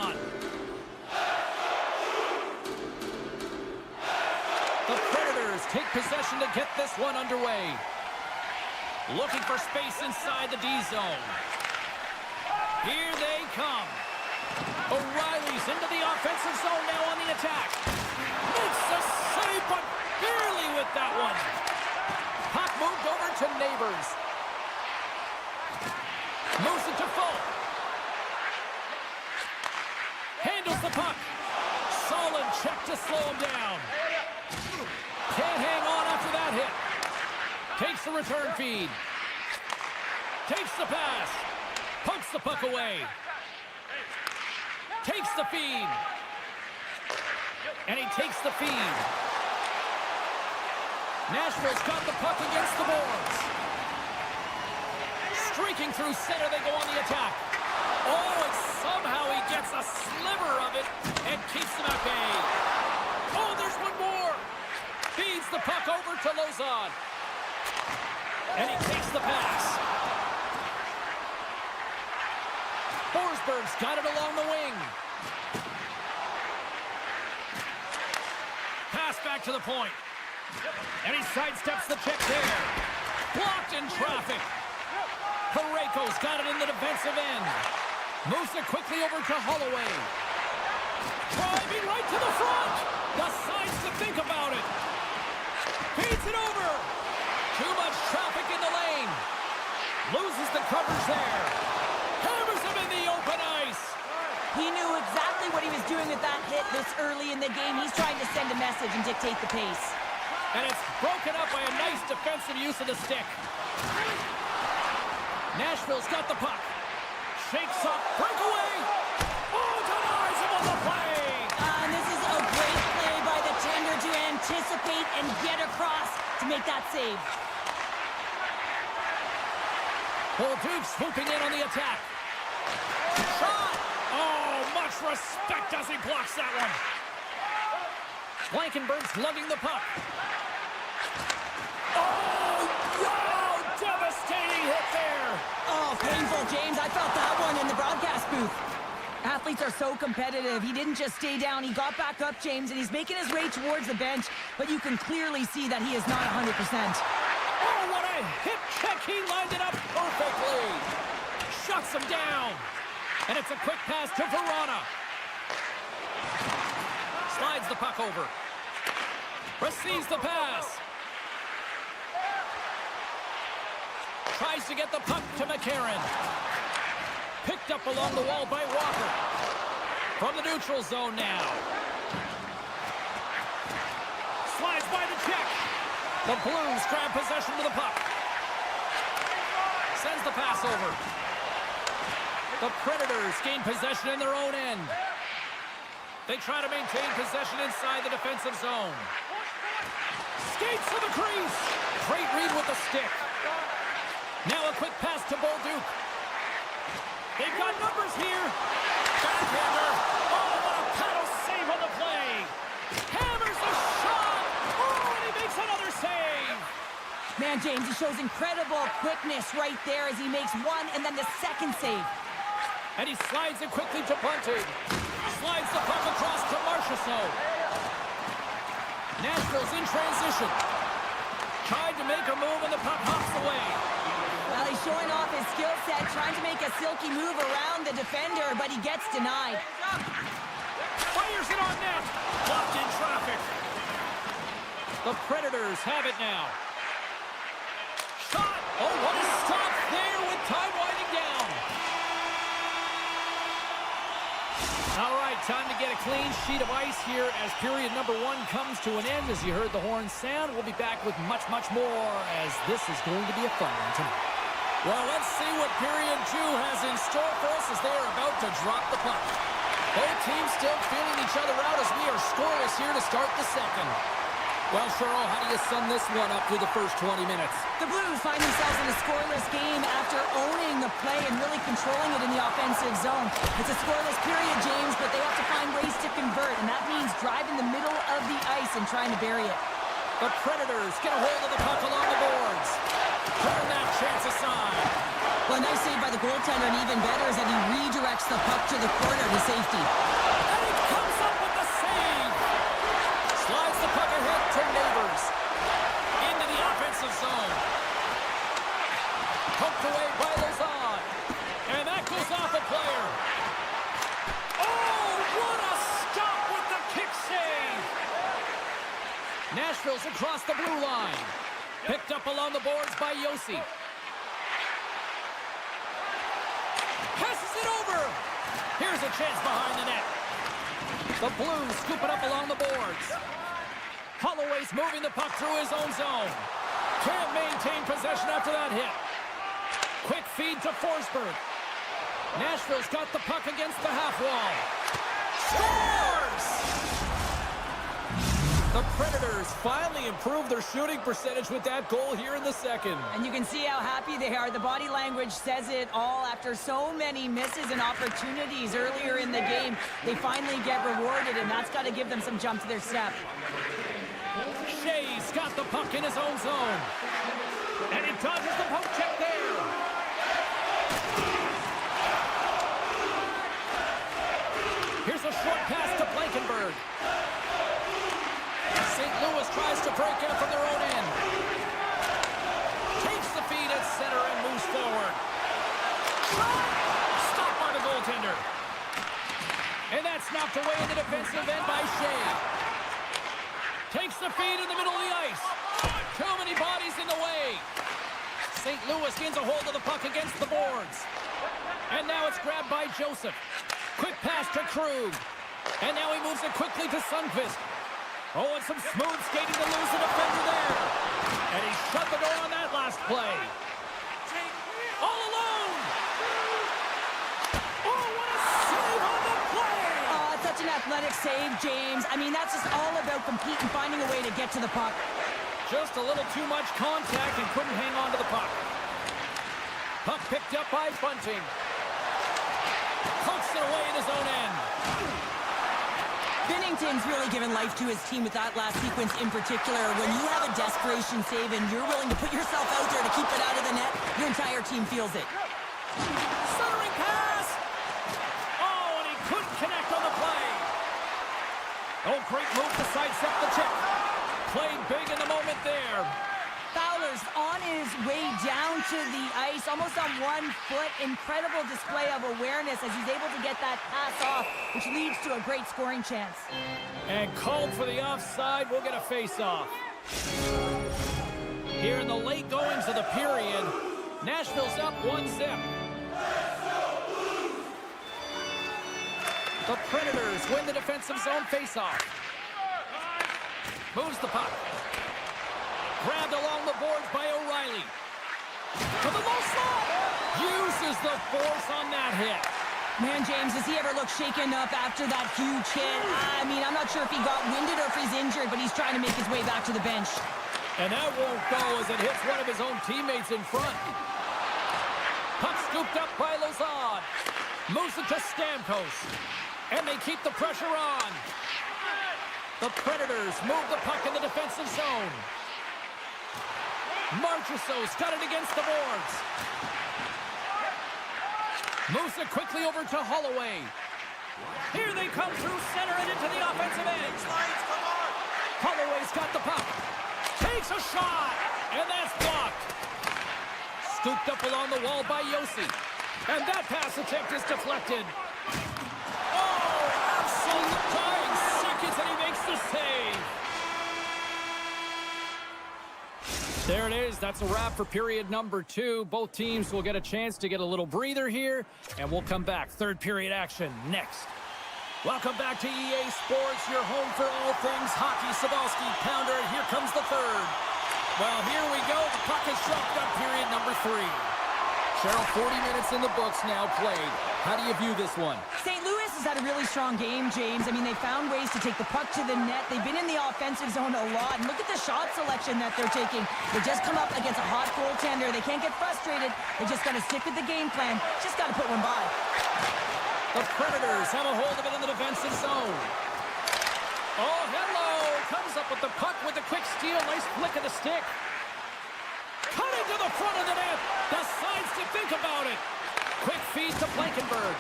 on. The Predators take possession to get this one underway. Looking for space inside the D zone. Here they come. O'Reilly's into the offensive zone now on the attack. Makes a save, but barely with that one. Puck moved over to Neighbors. Moves it to Folk. Handles the puck. Solid check to slow him down. Can't hang on after that hit. Takes the return feed. Takes the pass. Pokes the puck away. Takes the feed. And he takes the feed. Nashville's got the puck against the boards. Streaking through center, they go on the attack. Oh, and somehow he gets a sliver of it and keeps them at bay. Oh, there's one more. Feeds the puck over to Lozon. And he takes the pass. Forsberg's got it along the wing. Pass back to the point. And he sidesteps the check there. Blocked in traffic. Parayko's got it in the defensive end. Moves it quickly over to Holloway. Driving right to the front. Decides to think about it. Feeds it over. Too much traffic in the lane. Loses the coverage there. Hammers him in the open ice. He knew exactly what he was doing with that hit this early in the game. He's trying to send a message and dictate the pace. And it's broken up by a nice defensive use of the stick. Nashville's got the puck. Shakes up. Breakaway. Oh, denies him on the play. And this is a great play by the tender to anticipate and get across to make that save. Bolduc swooping in on the attack. Shot! Oh, much respect as he blocks that one. Blankenberg's lugging the puck. Oh, devastating hit there. Oh, painful, James. I felt that one in the broadcast booth. Athletes are so competitive. He didn't just stay down. He got back up, James, and he's making his way towards the bench, but you can clearly see that he is not 100%. Oh, what a hip check. He lined it up perfectly. Shuts him down. And it's a quick pass to Verona. Slides the puck over. Receives the pass. Tries to get the puck to McCarron. Picked up along the wall by Walker. From the neutral zone now. Slides by the check. The Blues grab possession to the puck. Sends the pass over. The Predators gain possession in their own end. They try to maintain possession inside the defensive zone. Skates to the crease. Great read with the stick. Now a quick pass to Bolduc. They've got numbers here. Backhander. Oh, what a paddle save on the play. Hammers the shot. Oh, and he makes another save. Man, James, he shows incredible quickness right there as he makes one and then the second save. And he slides it quickly to Bunting. Slides the puck across to Marchessault. Nashville's in transition. Tried to make a move and the puck hops away. Well, he's showing off his skill set, trying to make a silky move around the defender, but he gets denied. Fires it on net. Blocked in traffic. The Predators have it now. Shot. Oh, what a stop there with time winding down. All right, time to get a clean sheet of ice here as period number 1 comes to an end. As you heard the horn sound, we'll be back with much, much more as this is going to be a fun one tonight. Well, let's see what period 2 has in store for us as they are about to drop the puck. Both teams still feeling each other out as we are scoreless here to start the second. Well, Cheryl, how do you sum this one up through the first 20 minutes? The Blues find themselves in a scoreless game after owning the play and really controlling it in the offensive zone. It's a scoreless period, James, but they have to find ways to convert, and that means driving the middle of the ice and trying to bury it. The Predators get a hold of the puck along the boards. Turn that chance aside. Well, a nice save by the goaltender, and even better is that he redirects the puck to the corner to safety. And he comes up with the save. Slides the puck ahead to Neighbors. Into the offensive zone. Poked away by Lazard. And that goes off a player. Oh, what a stop with the kick save. Nashville's across the blue line. Picked up along the boards by Yossi. Passes it over. Here's a chance behind the net. The Blues scoop it up along the boards. Holloway's moving the puck through his own zone. Can't maintain possession after that hit. Quick feed to Forsberg. Nashville's got the puck against the half wall. Scores! The Predators finally improved their shooting percentage with that goal here in the second. And you can see how happy they are. The body language says it all. After so many misses and opportunities earlier in the game, they finally get rewarded, and that's got to give them some jump to their step. Shea's got the puck in his own zone. And he dodges the poke check there. Here's a short pass to Blankenberg. St. Louis tries to break out from their own end. Takes the feed at center and moves forward. Stopped by the goaltender. And that's knocked away in the defensive end by Shea. Takes the feed in the middle of the ice. Too many bodies in the way. St. Louis gains a hold of the puck against the boards. And now it's grabbed by Joseph. Quick pass to Krug. And now he moves it quickly to Sundqvist. Oh, and some smooth skating to lose the defender there. And he shut the door on that last play. All alone. Oh, what a save on the play. Oh, such an athletic save, James. I mean, that's just all about competing, finding a way to get to the puck. Just a little too much contact and couldn't hang on to the puck. Puck picked up by Bunting. Pokes it away in his own end. Binnington's really given life to his team with that last sequence in particular. When you have a desperation save and you're willing to put yourself out there to keep it out of the net, your entire team feels it. Centering pass! Oh, and he couldn't connect on the play. Oh, great move to sidestep the check. Played big in the moment there. Fowler's on his way down to the ice, almost on 1 foot. Incredible display of awareness as he's able to get that pass off, which leads to a great scoring chance. And called for the offside. We'll get a face-off. Here in the late goings of the period, Nashville's up 1-0. The Predators win the defensive zone face-off. Moves the puck. Grabbed along the boards by O'Reilly. To the low slot. Uses the force on that hit. Man, James, does he ever look shaken up after that huge hit? I mean, I'm not sure if he got winded or if he's injured, but he's trying to make his way back to the bench. And that won't go as it hits one of his own teammates in front. Puck scooped up by Lazard. Moves it to Stamkos. And they keep the pressure on. The Predators move the puck in the defensive zone. Marchessault's got it against the boards. Moves it quickly over to Holloway. Here they come through center and into the offensive end. Holloway's got the puck. Takes a shot. And that's blocked. Scooped up along the wall by Yossi. And that pass attempt is deflected. Oh, absolute dying seconds, and he makes the save. There it is. That's a wrap for period number 2. Both teams will get a chance to get a little breather here, and we'll come back. Third period action next. Welcome back to EA Sports, your home for all things hockey. Sabalski, Pounder, and here comes the third. Well, here we go. The puck is dropped on period number 3. Cheryl, 40 minutes in the books now played. How do you view this one? St. Louis has had a really strong game, James. I mean, they found ways to take the puck to the net. They've been in the offensive zone a lot. And look at the shot selection that they're taking. They just come up against a hot goaltender. They can't get frustrated. They just got to stick with the game plan. Just got to put one by. The Predators have a hold of it in the defensive zone. Oh, hello. Comes up with the puck with a quick steal. Nice flick of the stick. Cutting into the front of the net. Decides to think about it. Quick feed to Blankenberg.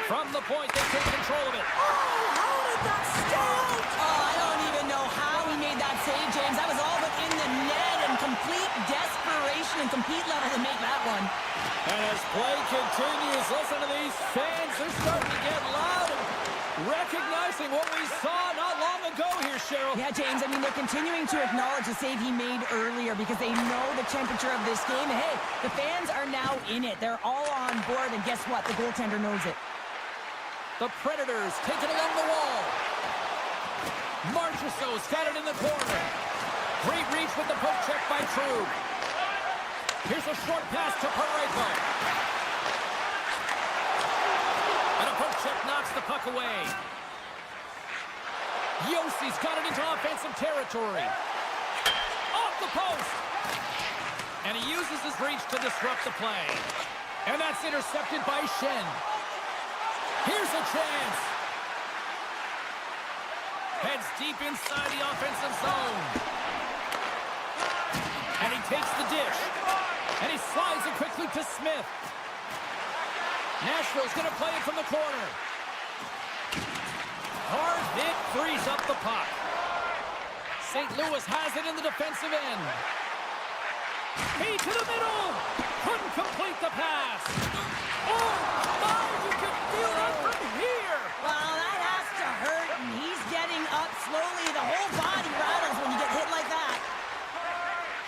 From the point, they take control of it. Oh, how did that stay out? Oh, I don't even know how he made that save, James. That was all but in the net and complete desperation and compete level to make that one. And as play continues, listen to these fans. They're starting to get loud and recognizing what we saw not long ago here, Cheryl. Yeah, James, I mean, they're continuing to acknowledge the save he made earlier because they know the temperature of this game. And hey, the fans are now in it. They're all on board, and guess what? The goaltender knows it. The Predators take it along the wall. Marchessault's got it in the corner. Great reach with the poke check by True. Here's a short pass to Parayko. And a poke check knocks the puck away. Yossi's got it into offensive territory. Off the post. And he uses his reach to disrupt the play. And that's intercepted by Shen. Here's a chance. Heads deep inside the offensive zone. And he takes the dish. And he slides it quickly to Smith. Nashville's going to play it from the corner. Hard hit frees up the puck. St. Louis has it in the defensive end. Feed to the middle. Couldn't complete the pass. Oh, my, you can feel that from here. Well, that has to hurt, and he's getting up slowly. The whole body rattles when you get hit like that.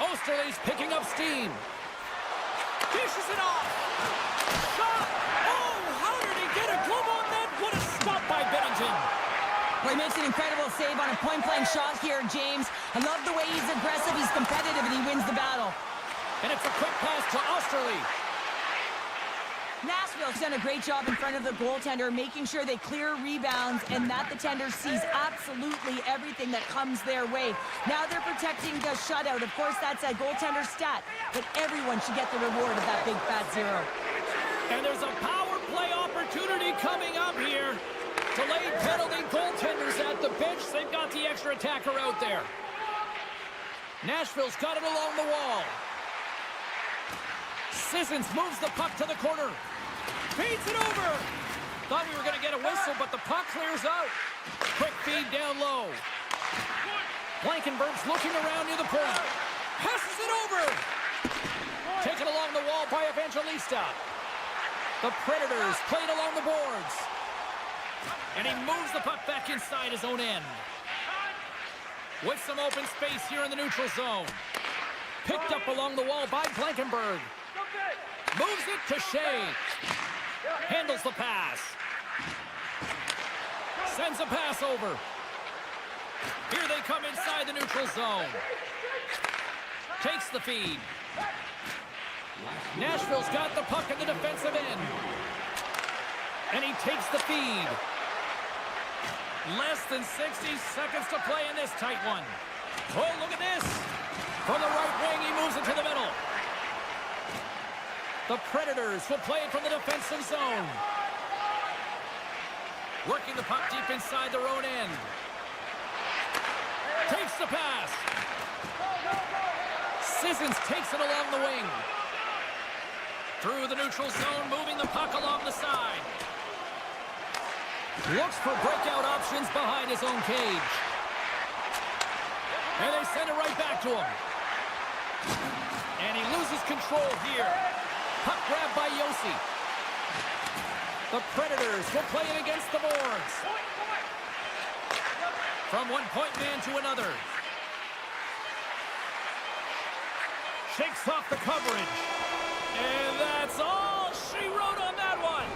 Osterley's picking up steam. Dishes it off. Shot. Oh, how did he get a glove on that? What a stop by Bennington. Well, he makes an incredible save on a point-blank shot here, James. I love the way he's aggressive, he's competitive, and he wins the battle. And it's a quick pass to Osterley. Nashville's done a great job in front of the goaltender, making sure they clear rebounds and that the tender sees absolutely everything that comes their way. Now they're protecting the shutout. Of course, that's a goaltender stat, but everyone should get the reward of that big fat zero. And there's a power play opportunity coming up here. Delayed penalty, goaltenders at the bench. They've got the extra attacker out there. Nashville's got it along the wall. Sissons moves the puck to the corner. Feeds it over. Thought we were going to get a whistle, but the puck clears out. Quick feed down low. Blankenberg's looking around near the point. Passes it over. Taken along the wall by Evangelista. The Predators played along the boards. And he moves the puck back inside his own end. With some open space here in the neutral zone. Picked up along the wall by Blankenberg. Moves it to Shea. Handles the pass. Sends a pass over. Here they come inside the neutral zone. Takes the feed. Nashville's got the puck in the defensive end. And he takes the feed. Less than 60 seconds to play in this tight one. Oh, look at this. From the right wing, he moves it to the middle. The Predators will play it from the defensive zone. Working the puck deep inside their own end. Takes the pass. Sissons takes it along the wing. Through the neutral zone, moving the puck along the side. Looks for breakout options behind his own cage. And they send it right back to him. And he loses control here. Puck grabbed by Yossi. The Predators will play it against the boards. From one point man to another. Shakes off the coverage. And that's all she wrote on that one.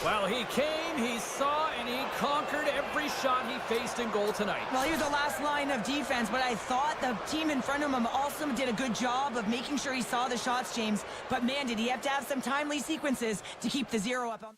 Well, he came, he saw, and he conquered every shot he faced in goal tonight. Well, he was the last line of defense, but I thought the team in front of him also did a good job of making sure he saw the shots, James. But man, did he have to have some timely sequences to keep the zero up.